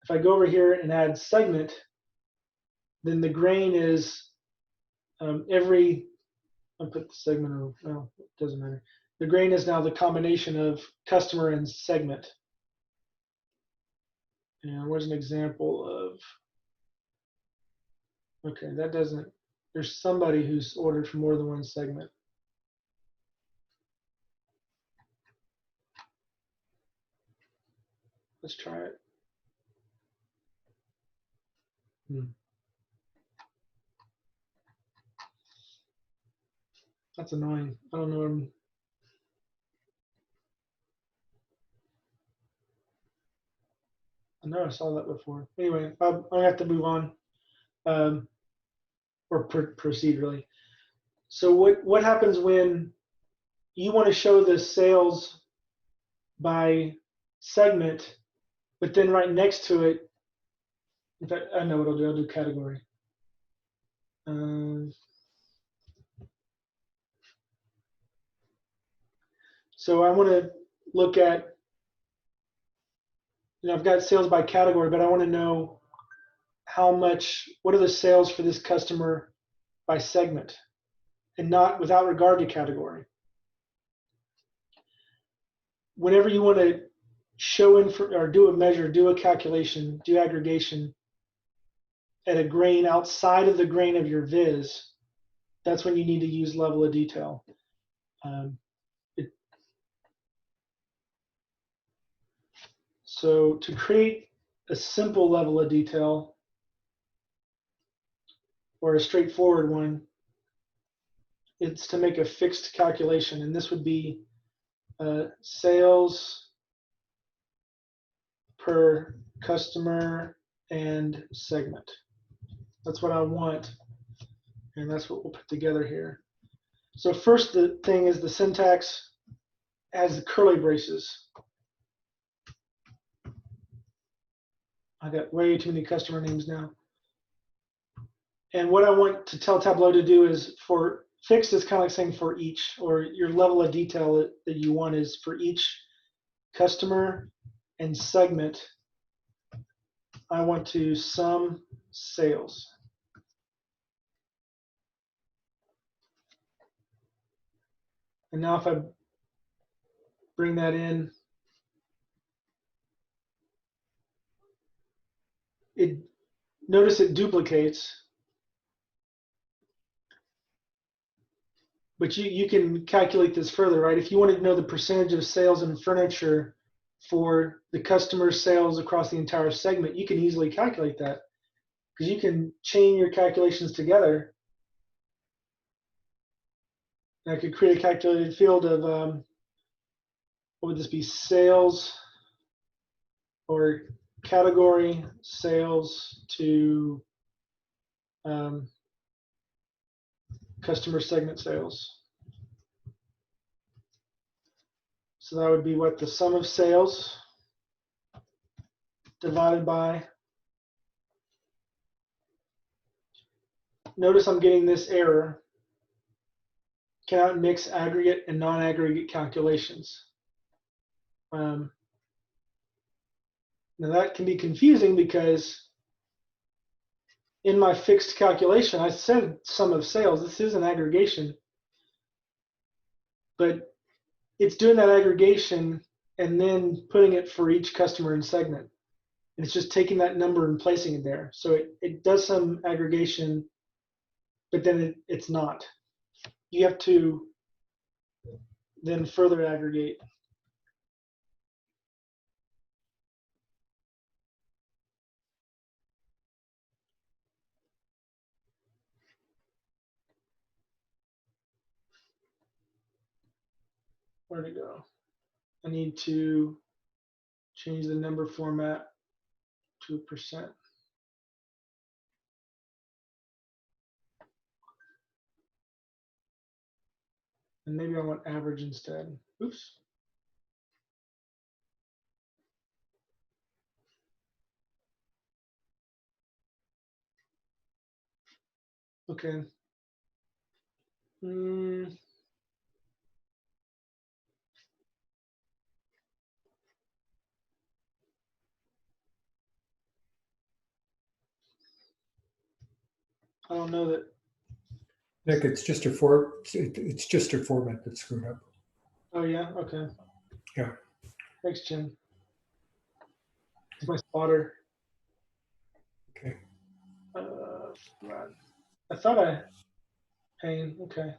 If I go over here and add segment, then the grain is I'll put the segment on, well, it doesn't matter. The grain is now the combination of customer and segment. And where's an example of, okay, that doesn't, there's somebody who's ordered for more than one segment. Let's try it. That's annoying. I don't know. I know I saw that before. Anyway, I'm gonna have to move on, or proceed really. So what happens when you want to show the sales by segment, but then right next to it, in fact, I know what I'll do. I'll do category. So I want to look at, I've got sales by category, but I want to know how much, what are the sales for this customer by segment, and not without regard to category. Whenever you want to show or do a measure, do a calculation, do aggregation at a grain outside of the grain of your viz, that's when you need to use level of detail. So to create a simple level of detail, or a straightforward one, it's to make a fixed calculation, and this would be sales per customer and segment. That's what I want, and that's what we'll put together here. So first, the thing is the syntax has the curly braces. I got way too many customer names now. And what I want to tell Tableau to do is, for fixed is kind of like saying for each, or your level of detail that you want is for each customer and segment, I want to sum sales. And now if I bring that in, notice it duplicates. But you can calculate this further, right? If you wanted to know the percentage of sales in furniture for the customer sales across the entire segment, you can easily calculate that, because you can chain your calculations together. And I could create a calculated field of, what would this be, sales or category sales to customer segment sales. So that would be what, the sum of sales divided by, notice I'm getting this error, cannot mix aggregate and non-aggregate calculations. Now that can be confusing, because in my fixed calculation, I said sum of sales. This is an aggregation, but it's doing that aggregation and then putting it for each customer and segment. And it's just taking that number and placing it there. So it does some aggregation, but then it's not. You have to then further aggregate. Where'd it go? I need to change the number format to a percent. And maybe I want average instead. Oops. Okay. I don't know that. Nick, it's just a format that's screwed up. Oh yeah, okay. Yeah. Thanks, Jim. It's my spotter. Okay. Right. I thought I pane. Okay.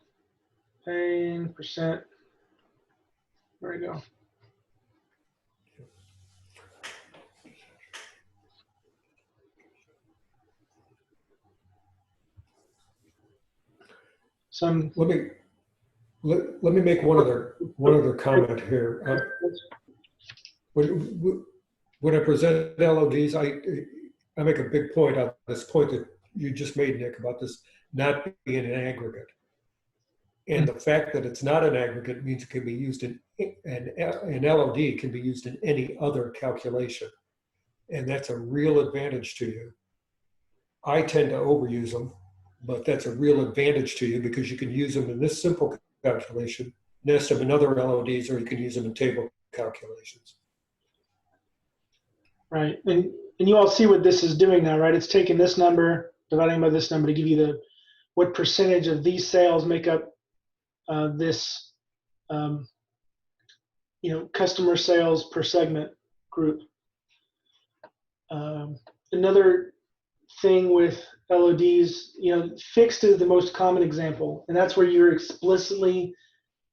Pane percent. There we go. So let me make one other comment here. when I present LODs, I make a big point on this point that you just made, Nick, about this not being an aggregate. And the fact that it's not an aggregate means it can be used in an LOD can be used in any other calculation. And that's a real advantage to you. I tend to overuse them, but that's a real advantage to you because you can use them in this simple calculation, nest them in other LODs, or you can use them in table calculations. Right, and you all see what this is doing now, right? It's taking this number, dividing by this number to give you what percentage of these sales make up this, customer sales per segment group. Another thing with LODs, fixed is the most common example, and that's where you're explicitly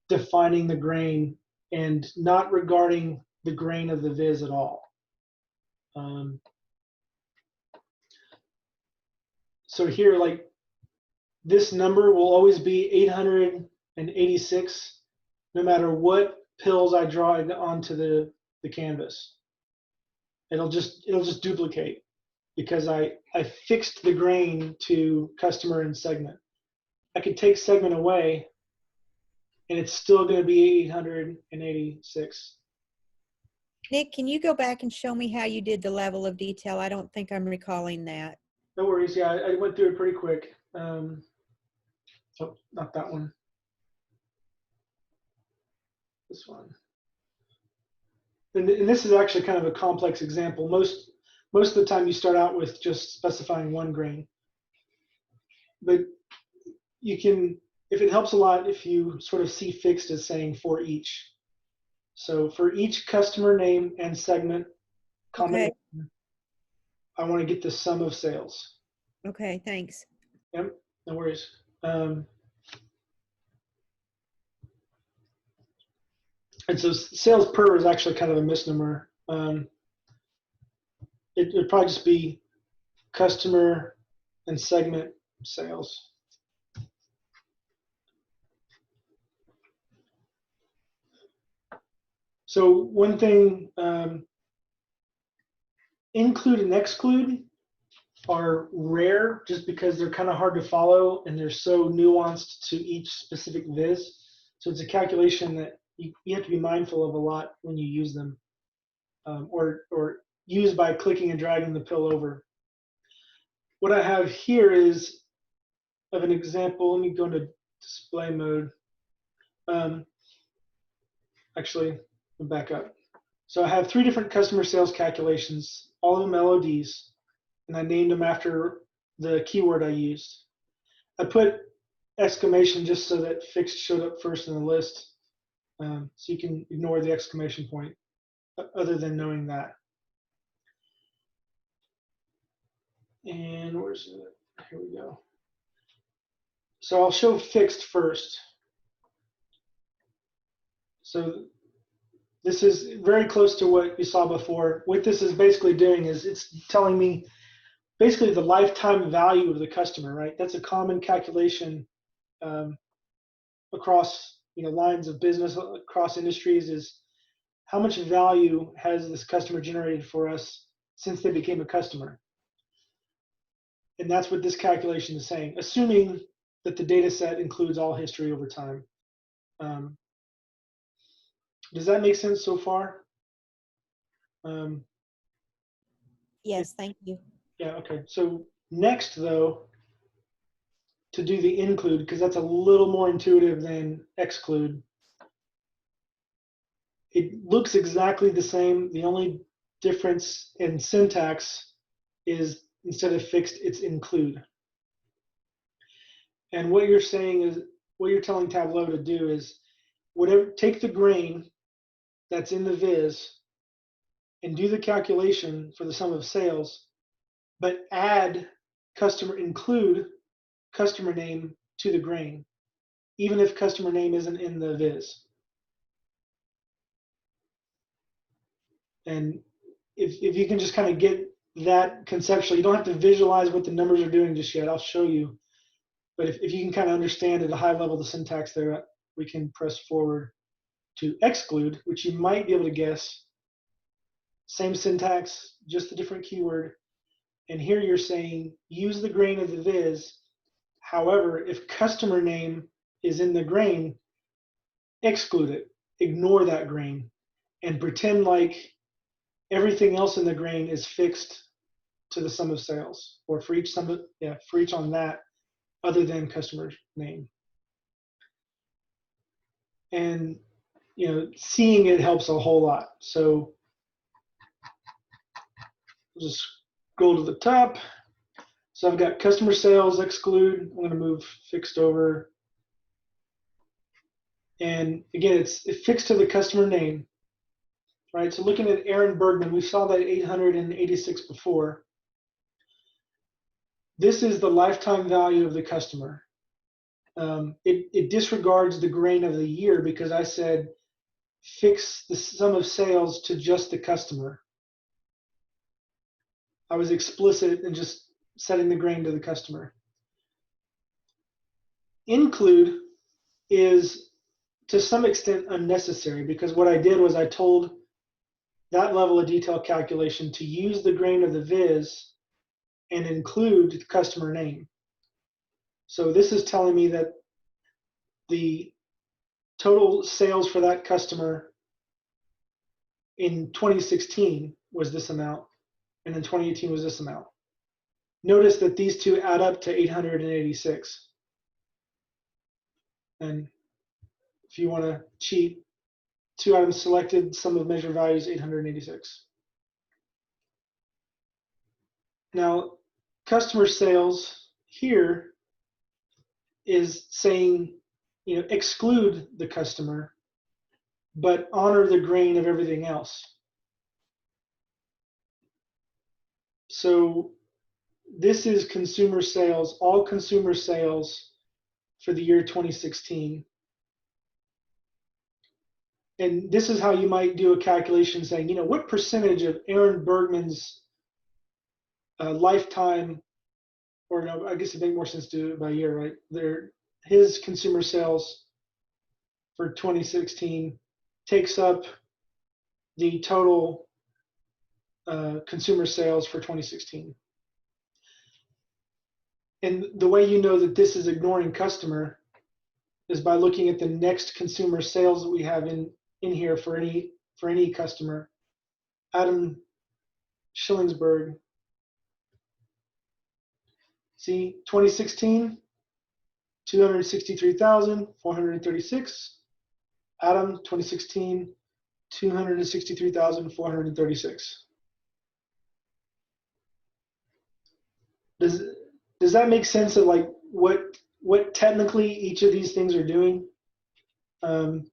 defining the grain and not regarding the grain of the viz at all. So here, like, this number will always be 886, no matter what pills I draw onto the canvas. It'll just duplicate because I fixed the grain to customer and segment. I could take segment away, and it's still going to be 886. Nick, can you go back and show me how you did the level of detail? I don't think I'm recalling that. No worries. Yeah, I went through it pretty quick. Oh, not that one. This one. And this is actually kind of a complex example. Most of the time you start out with just specifying one grain. But you can, if it helps a lot, if you sort of see fixed as saying for each. So for each customer name and segment combination, okay, I want to get the sum of sales. Okay, thanks. Yep, no worries. And so sales per is actually kind of a misnomer. It would probably just be customer and segment sales. So one thing, include and exclude are rare just because they're kind of hard to follow and they're so nuanced to each specific viz. So it's a calculation that you have to be mindful of a lot when you use them, or use by clicking and dragging the pill over. What I have here is of an example. Let me go into display mode. Actually, I'll back up. So I have 3 different customer sales calculations, all of them LODs, and I named them after the keyword I used. I put exclamation just so that fixed showed up first in the list. So you can ignore the exclamation point other than knowing that. And where's it? Here we go. So I'll show fixed first. So this is very close to what you saw before. What this is basically doing is it's telling me basically the lifetime value of the customer, right? That's a common calculation across lines of business, across industries, is how much value has this customer generated for us since they became a customer. And that's what this calculation is saying, assuming that the data set includes all history over time. Does that make sense so far? Yes, thank you. Yeah, okay. So next, though, to do the include, because that's a little more intuitive than exclude. It looks exactly the same. The only difference in syntax is instead of fixed, it's include. And what you're saying is, what you're telling Tableau to do is, take the grain that's in the viz and do the calculation for the sum of sales, but include customer name to the grain, even if customer name isn't in the viz. And if you can just kind of get that conceptually, you don't have to visualize what the numbers are doing just yet. I'll show you. But if you can kind of understand at a high level the syntax there, we can press forward to exclude, which you might be able to guess. same syntax, just a different keyword. And here you're saying use the grain of the viz. However, if customer name is in the grain, exclude it, ignore that grain, and pretend like everything else in the grain is fixed to the sum of sales, or for each for each on that other than customer name. And seeing it helps a whole lot. So just scroll to the top. So I've got customer sales, exclude. I'm going to move fixed over. And again, it's fixed to the customer name, right? So looking at Aaron Bergman, we saw that 886 before. This is the lifetime value of the customer. It disregards the grain of the year because I said fix the sum of sales to just the customer. I was explicit in just setting the grain to the customer. Include is to some extent unnecessary because what I did was I told that level of detail calculation to use the grain of the viz and include the customer name. So this is telling me that the total sales for that customer in 2016 was this amount, and in 2018 was this amount. Notice that these two add up to 886. And if you want to cheat, 2 items selected, sum of measure values 886. Now, customer sales here is saying, exclude the customer, but honor the grain of everything else. So this is consumer sales, all consumer sales for the year 2016. And this is how you might do a calculation saying, what percentage of Aaron Bergman's lifetime, or no, I guess it'd make more sense to do it by year, right? His consumer sales for 2016 takes up the total consumer sales for 2016. And the way you know that this is ignoring customer is by looking at the next consumer sales that we have in here for any customer. Adam Schillingsberg. See, 2016, 263,436. Adam, 2016, 263,436. Does that make sense of like what technically each of these things are doing? I'm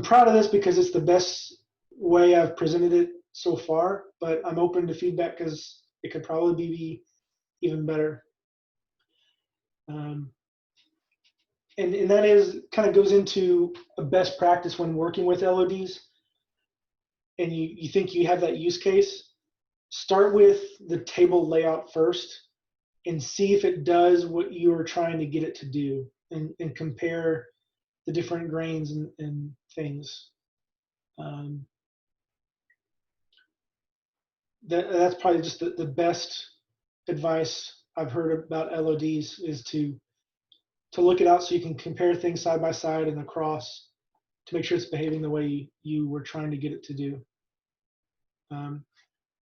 proud of this because it's the best way I've presented it so far, but I'm open to feedback because it could probably be even better. And that is kind of goes into a best practice when working with LODs, and you think you have that use case. Start with the table layout first and see if it does what you are trying to get it to do, and compare the different grains and things. That's probably just the best advice I've heard about LODs is to look it out so you can compare things side by side and across to make sure it's behaving the way you were trying to get it to do.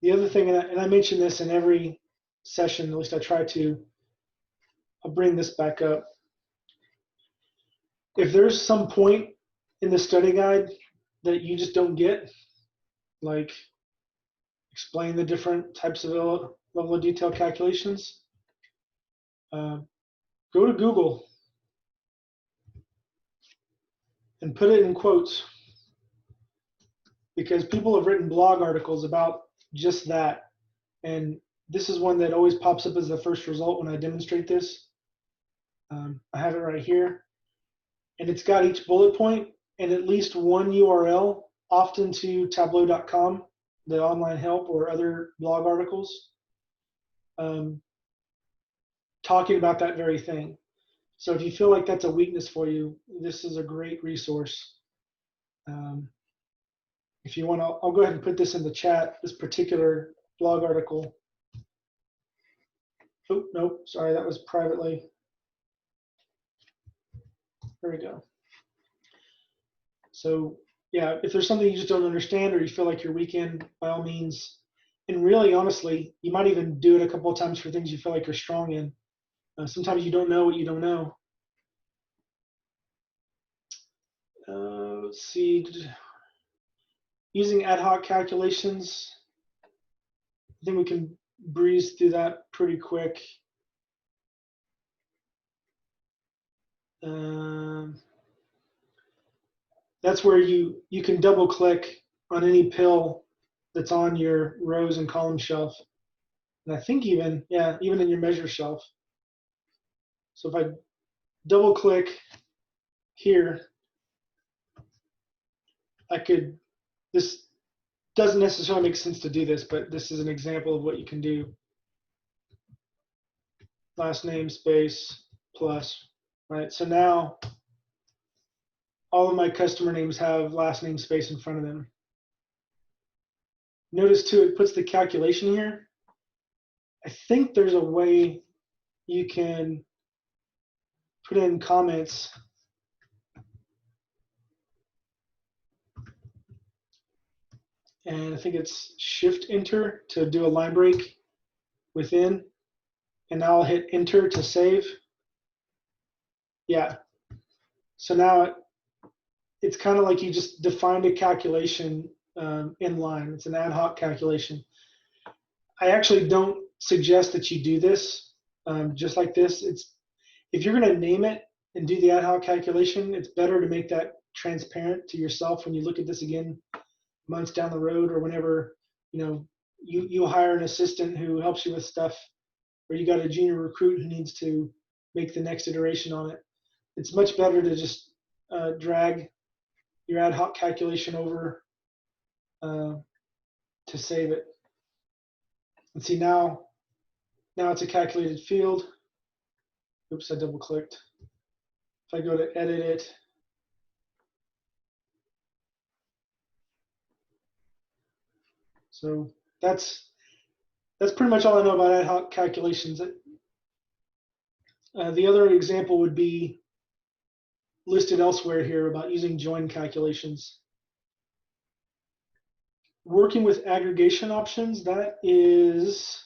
The other thing, and I mention this in every session, at least I try to, I'll bring this back up. If there's some point in the study guide that you just don't get, like explain the different types of level of detail calculations, go to Google and put it in quotes, because people have written blog articles about just that. And this is one that always pops up as the first result when I demonstrate this. I have it right here. And it's got each bullet point and at least one URL, often to Tableau.com, the online help, or other blog articles, talking about that very thing. So if you feel like that's a weakness for you, this is a great resource. If you want, I'll go ahead and put this in the chat, this particular blog article. Oh, nope, sorry, that was privately. There we go. So yeah, if there's something you just don't understand or you feel like you're weak in, by all means, and really honestly, you might even do it a couple of times for things you feel like you're strong in. Sometimes you don't know what you don't know. Let's see, using ad hoc calculations, I think we can breeze through that pretty quick. That's where you can double click on any pill that's on your rows and column shelf. And I think even in your measure shelf. So if I double click here, this doesn't necessarily make sense to do this, but this is an example of what you can do. Last name space plus, right? So now all of my customer names have last name space in front of them. Notice too, it puts the calculation here. I think there's a way you can put in comments. And I think it's Shift Enter to do a line break within. And now I'll hit Enter to save. Yeah. So now it's kind of like you just defined a calculation in line. It's an ad hoc calculation. I actually don't suggest that you do this just like this. If you're going to name it and do the ad hoc calculation, it's better to make that transparent to yourself when you look at this again months down the road, or whenever you hire an assistant who helps you with stuff, or you got a junior recruit who needs to make the next iteration on it. It's much better to just drag your ad hoc calculation over to save it. And see, now it's a calculated field. Oops, I double clicked. If I go to edit it, so that's pretty much all I know about ad hoc calculations. The other example would be listed elsewhere here about using join calculations. Working with aggregation options, that is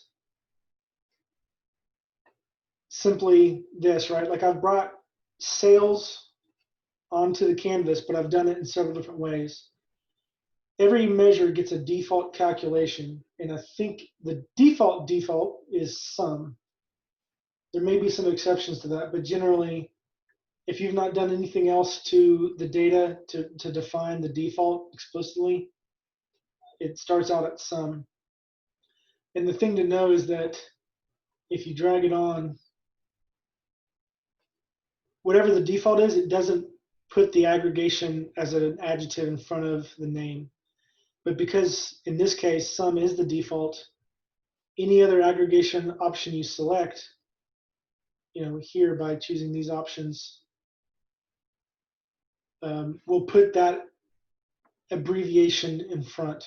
simply this, right? Like I've brought sales onto the canvas, but I've done it in several different ways. Every measure gets a default calculation, and I think the default is sum. There may be some exceptions to that, but generally, if you've not done anything else to the data to define the default explicitly, it starts out at sum. And the thing to know is that if you drag it on, whatever the default is, it doesn't put the aggregation as an adjective in front of the name. But because in this case, sum is the default, any other aggregation option you select, here by choosing these options, will put that abbreviation in front.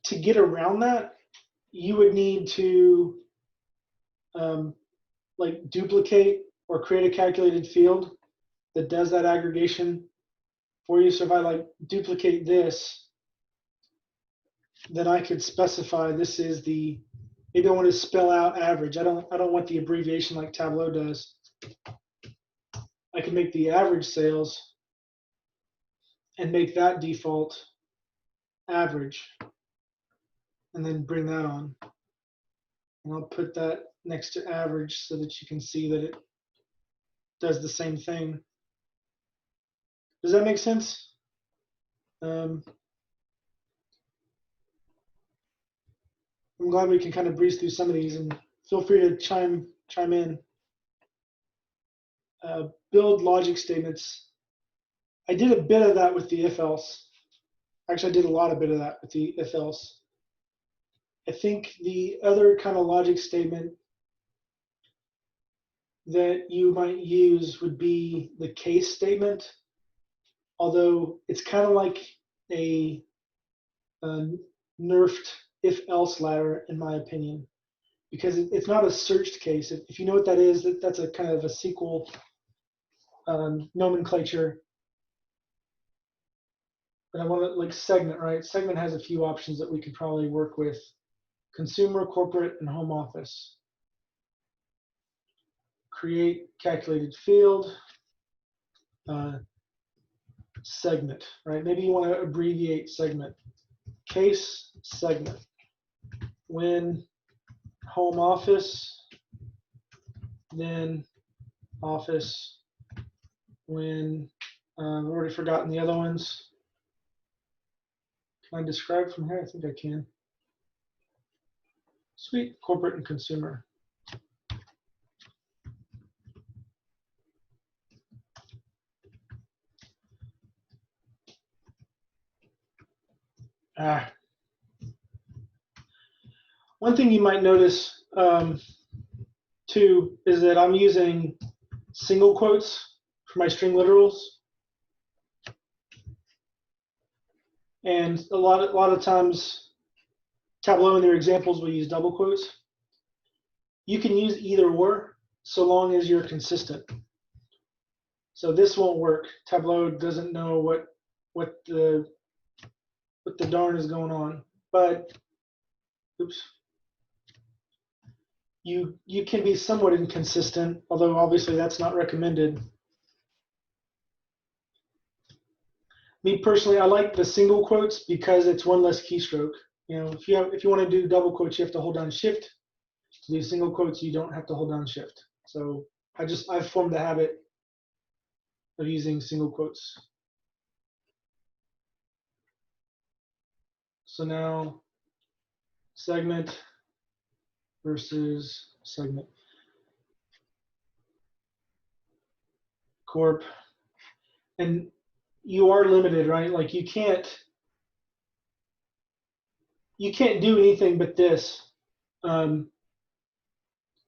To get around that, you would need to like duplicate or create a calculated field that does that aggregation for you. So if I like duplicate this, then I could specify this is the, maybe I want to spell out average. I don't want the abbreviation like Tableau does. I can make the average sales and make that default average, and then bring that on. And I'll put that next to average so that you can see that it does the same thing. Does that make sense? I'm glad we can kind of breeze through some of these, and feel free to chime in. Build logic statements. I did a bit of that with the if-else. Actually, I did a lot of that with the if-else. I think the other kind of logic statement that you might use would be the case statement. although it's kind of like a nerfed if-else ladder, in my opinion, because it's not a searched case. If you know what that is, that's a kind of a SQL nomenclature. But I want to, like, segment, right? Segment has a few options that we could probably work with: consumer, corporate, and home office. Create calculated field, segment, right? Maybe you want to abbreviate segment. Case segment. When home office, then office. When I've already forgotten the other ones. Can I describe from here? I think I can. Sweet. Corporate and consumer. One thing you might notice too is that I'm using single quotes for my string literals, and a lot of times Tableau in their examples will use double quotes. You can use either or, so long as you're consistent. So this won't work. Tableau doesn't know what the darn is going on. But oops. You can be somewhat inconsistent, although obviously that's not recommended. Me personally, I like the single quotes because it's one less keystroke. You know, if you want to do double quotes, you have to hold down Shift. To do single quotes, you don't have to hold down Shift. So I've formed the habit of using single quotes. So now segment versus segment. Corp. And you are limited, right? Like you can't do anything but this. Like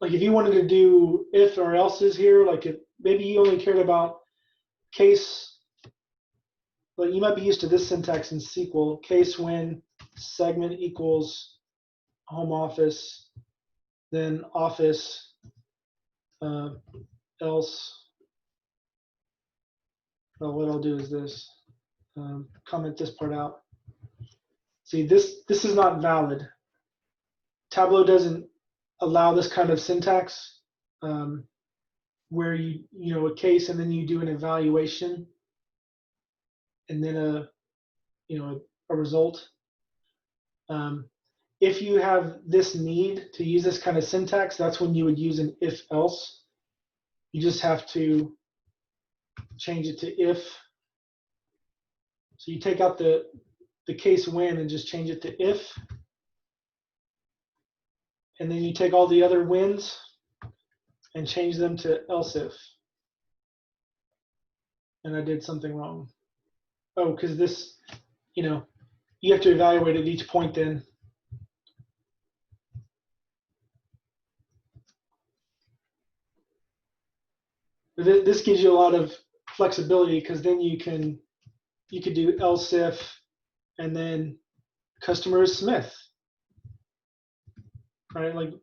if you wanted to do if or else's here, like if maybe you only cared about case, but you might be used to this syntax in SQL: case when segment equals home office, then office, else. Well, what I'll do is this, comment this part out. See, this is not valid. Tableau doesn't allow this kind of syntax where you know a case and then you do an evaluation and then a result. If you have this need to use this kind of syntax, that's when you would use an if else. You just have to change it to if. So you take out the case when and just change it to if. And then you take all the other whens and change them to else if. And I did something wrong. Oh, because this, you have to evaluate at each point then. This gives you a lot of flexibility because then you could do else if and then customer is Smith, right? Like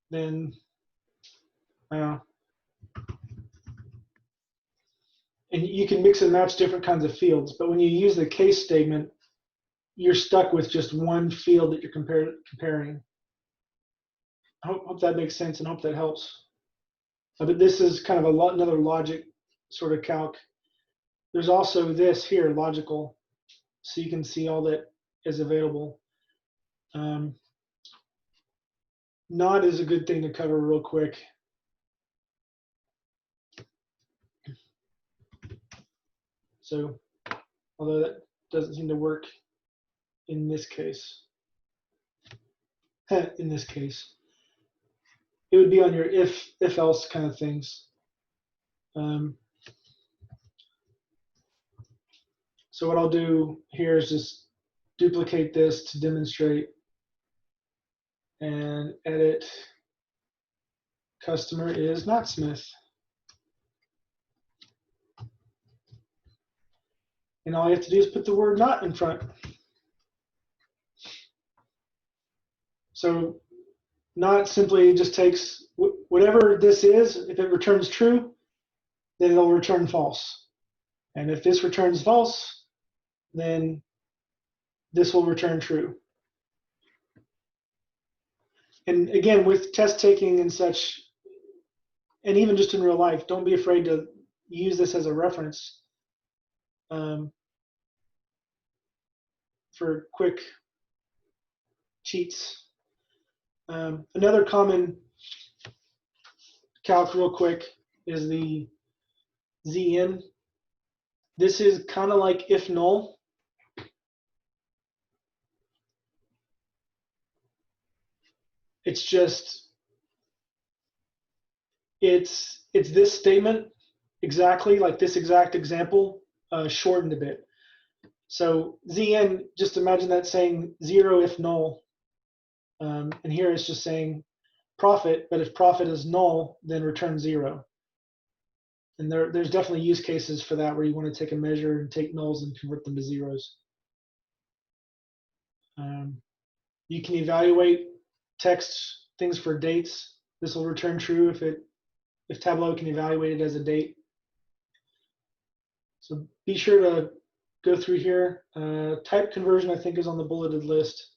then and you can mix and match different kinds of fields, but when you use the case statement, you're stuck with just one field that you're comparing. I hope that makes sense and hope that helps. But this is kind of another logic sort of calc. There's also this here, logical, so you can see all that is available. Not is a good thing to cover real quick. So, although that doesn't seem to work in this case. In this case, it would be on your if else kind of things. So what I'll do here is just duplicate this to demonstrate and edit. Customer is not Smith. And all you have to do is put the word not in front. So not simply just takes whatever this is. If it returns true, then it'll return false. And if this returns false, then this will return true. And again, with test taking and such, and even just in real life, don't be afraid to use this as a reference for quick cheats. Another common calc real quick is the ZN. This is kind of like if null. It's just, it's this statement exactly, like this exact example, shortened a bit. So ZN, just imagine that saying 0 if null. And here it's just saying profit, but if profit is null, then return 0. And there's definitely use cases for that where you want to take a measure and take nulls and convert them to zeros. You can evaluate text things for dates. This will return true if Tableau can evaluate it as a date. So be sure to go through here. Type conversion, I think, is on the bulleted list.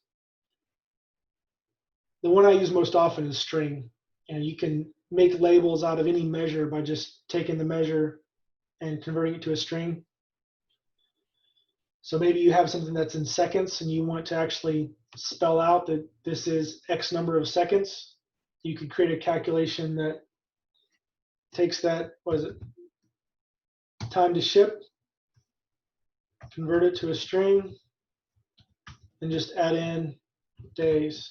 The one I use most often is string. And you can make labels out of any measure by just taking the measure and converting it to a string. So maybe you have something that's in seconds and you want to actually spell out that this is X number of seconds. You could create a calculation that takes that, what is it, time to ship, convert it to a string, and just add in days.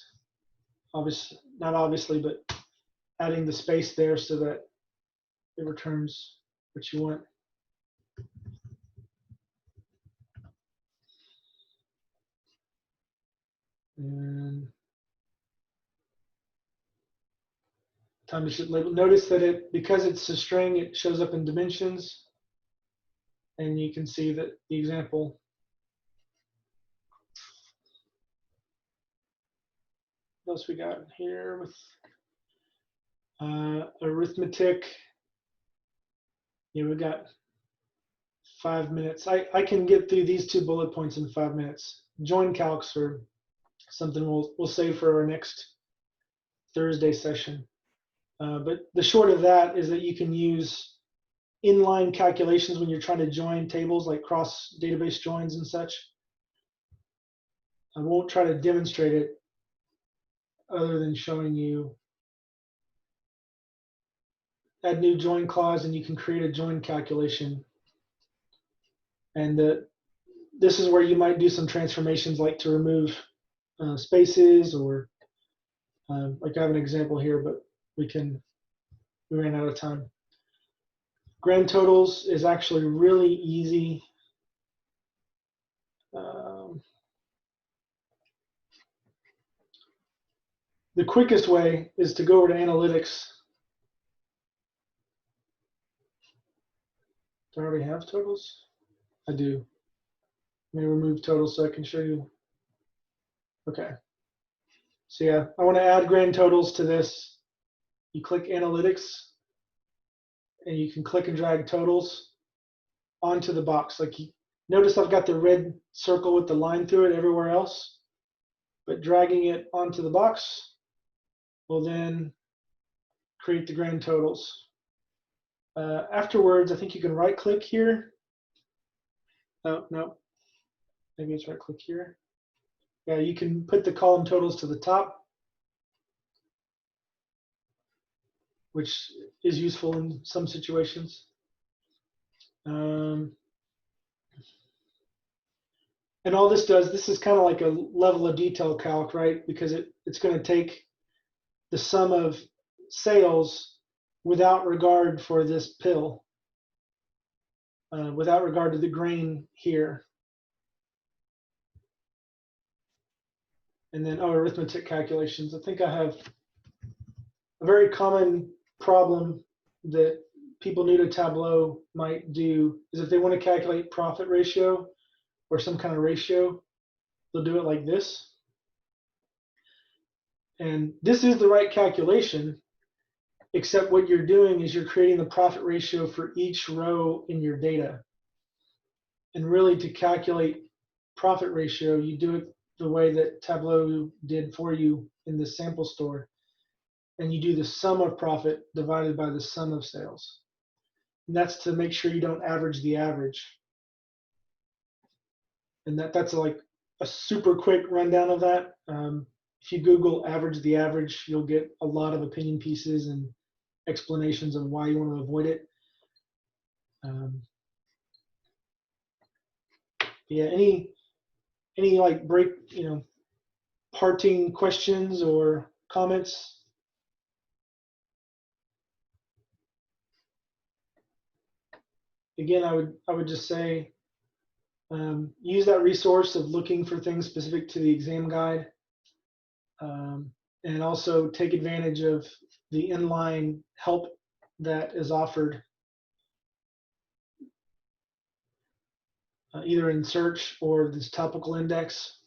Obviously, not obviously, but adding the space there so that it returns what you want. And time to ship label. Notice that because it's a string, it shows up in dimensions. And you can see that the example. What else we got here with arithmetic? Yeah, we got 5 minutes. I can get through these 2 bullet points in 5 minutes. Join calcs or something we'll save for our next Thursday session. But the short of that is that you can use inline calculations when you're trying to join tables, like cross database joins and such. I won't try to demonstrate it other than showing you add new join clause and you can create a join calculation. And this is where you might do some transformations, like to remove spaces, or like I have an example here, but we ran out of time. Grand totals is actually really easy. The quickest way is to go over to analytics. Do I already have totals? I do. Let me remove totals so I can show you. Okay. So yeah, I want to add grand totals to this. You click analytics and you can click and drag totals onto the box. Like notice I've got the red circle with the line through it everywhere else, but dragging it onto the box will then create the grand totals. Afterwards, I think you can right click here. Oh, no, maybe it's right click here. Yeah, you can put the column totals to the top, which is useful in some situations. And all this does, this is kind of like a level of detail calc, right? Because it's going to take the sum of sales without regard for this pill, without regard to the grain here. And then, arithmetic calculations. I think I have a very common problem that people new to Tableau might do is if they want to calculate profit ratio or some kind of ratio, they'll do it like this. And this is the right calculation, except what you're doing is you're creating the profit ratio for each row in your data. And really, to calculate profit ratio, you do it the way that Tableau did for you in the sample store. And you do the sum of profit divided by the sum of sales. And that's to make sure you don't average the average. And that's like a super quick rundown of that. If you Google average the average, you'll get a lot of opinion pieces and explanations of why you want to avoid it. Yeah, any like parting questions or comments? Again, I would just say use that resource of looking for things specific to the exam guide, and also take advantage of the inline help that is offered either in search or this topical index.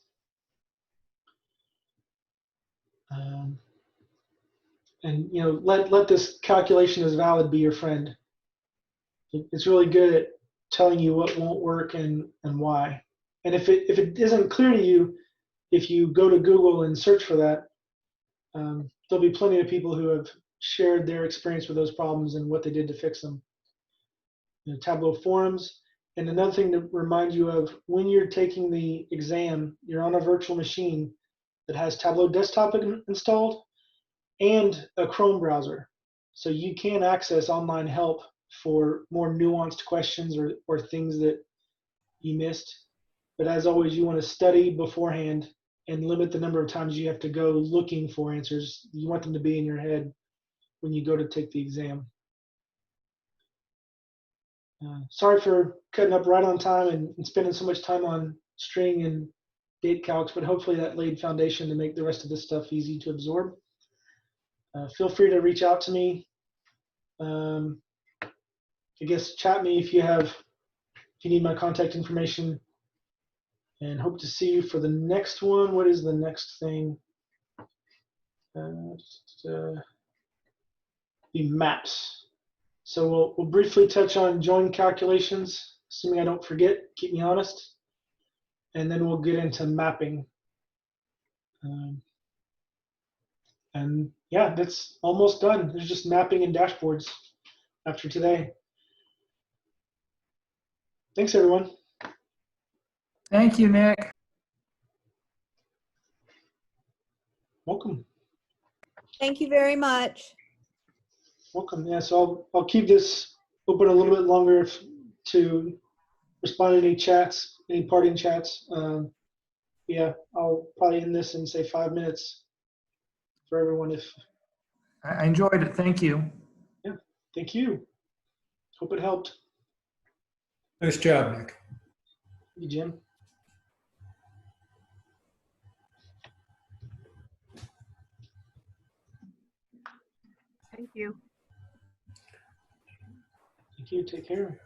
And let this calculation as valid be your friend. It's really good at telling you what won't work and why. And if it isn't clear to you, if you go to Google and search for that, there'll be plenty of people who have shared their experience with those problems and what they did to fix them. Tableau forums. And another thing to remind you of, when you're taking the exam, you're on a virtual machine that has Tableau Desktop installed and a Chrome browser. So you can access online help for more nuanced questions or things that you missed. But as always, you want to study beforehand and limit the number of times you have to go looking for answers. You want them to be in your head when you go to take the exam. Sorry for cutting up right on time and spending so much time on string and date calcs, but hopefully that laid foundation to make the rest of this stuff easy to absorb. Feel free to reach out to me. I guess chat me if you need my contact information, and hope to see you for the next one. What is the next thing? The maps. So we'll briefly touch on join calculations, assuming I don't forget, keep me honest. And then we'll get into mapping. And yeah, that's almost done. There's just mapping and dashboards after today. Thanks, everyone. Thank you, Nick. Welcome. Thank you very much. Welcome. Yeah, so I'll keep this open a little bit longer to respond to any chats, any parting chats. Yeah, I'll probably end this in say 5 minutes for everyone. If I enjoyed it. Thank you. yeah, thank you. Hope it helped. Nice job, Nick. Thank you, Jim. Thank you. Thank you. Take care.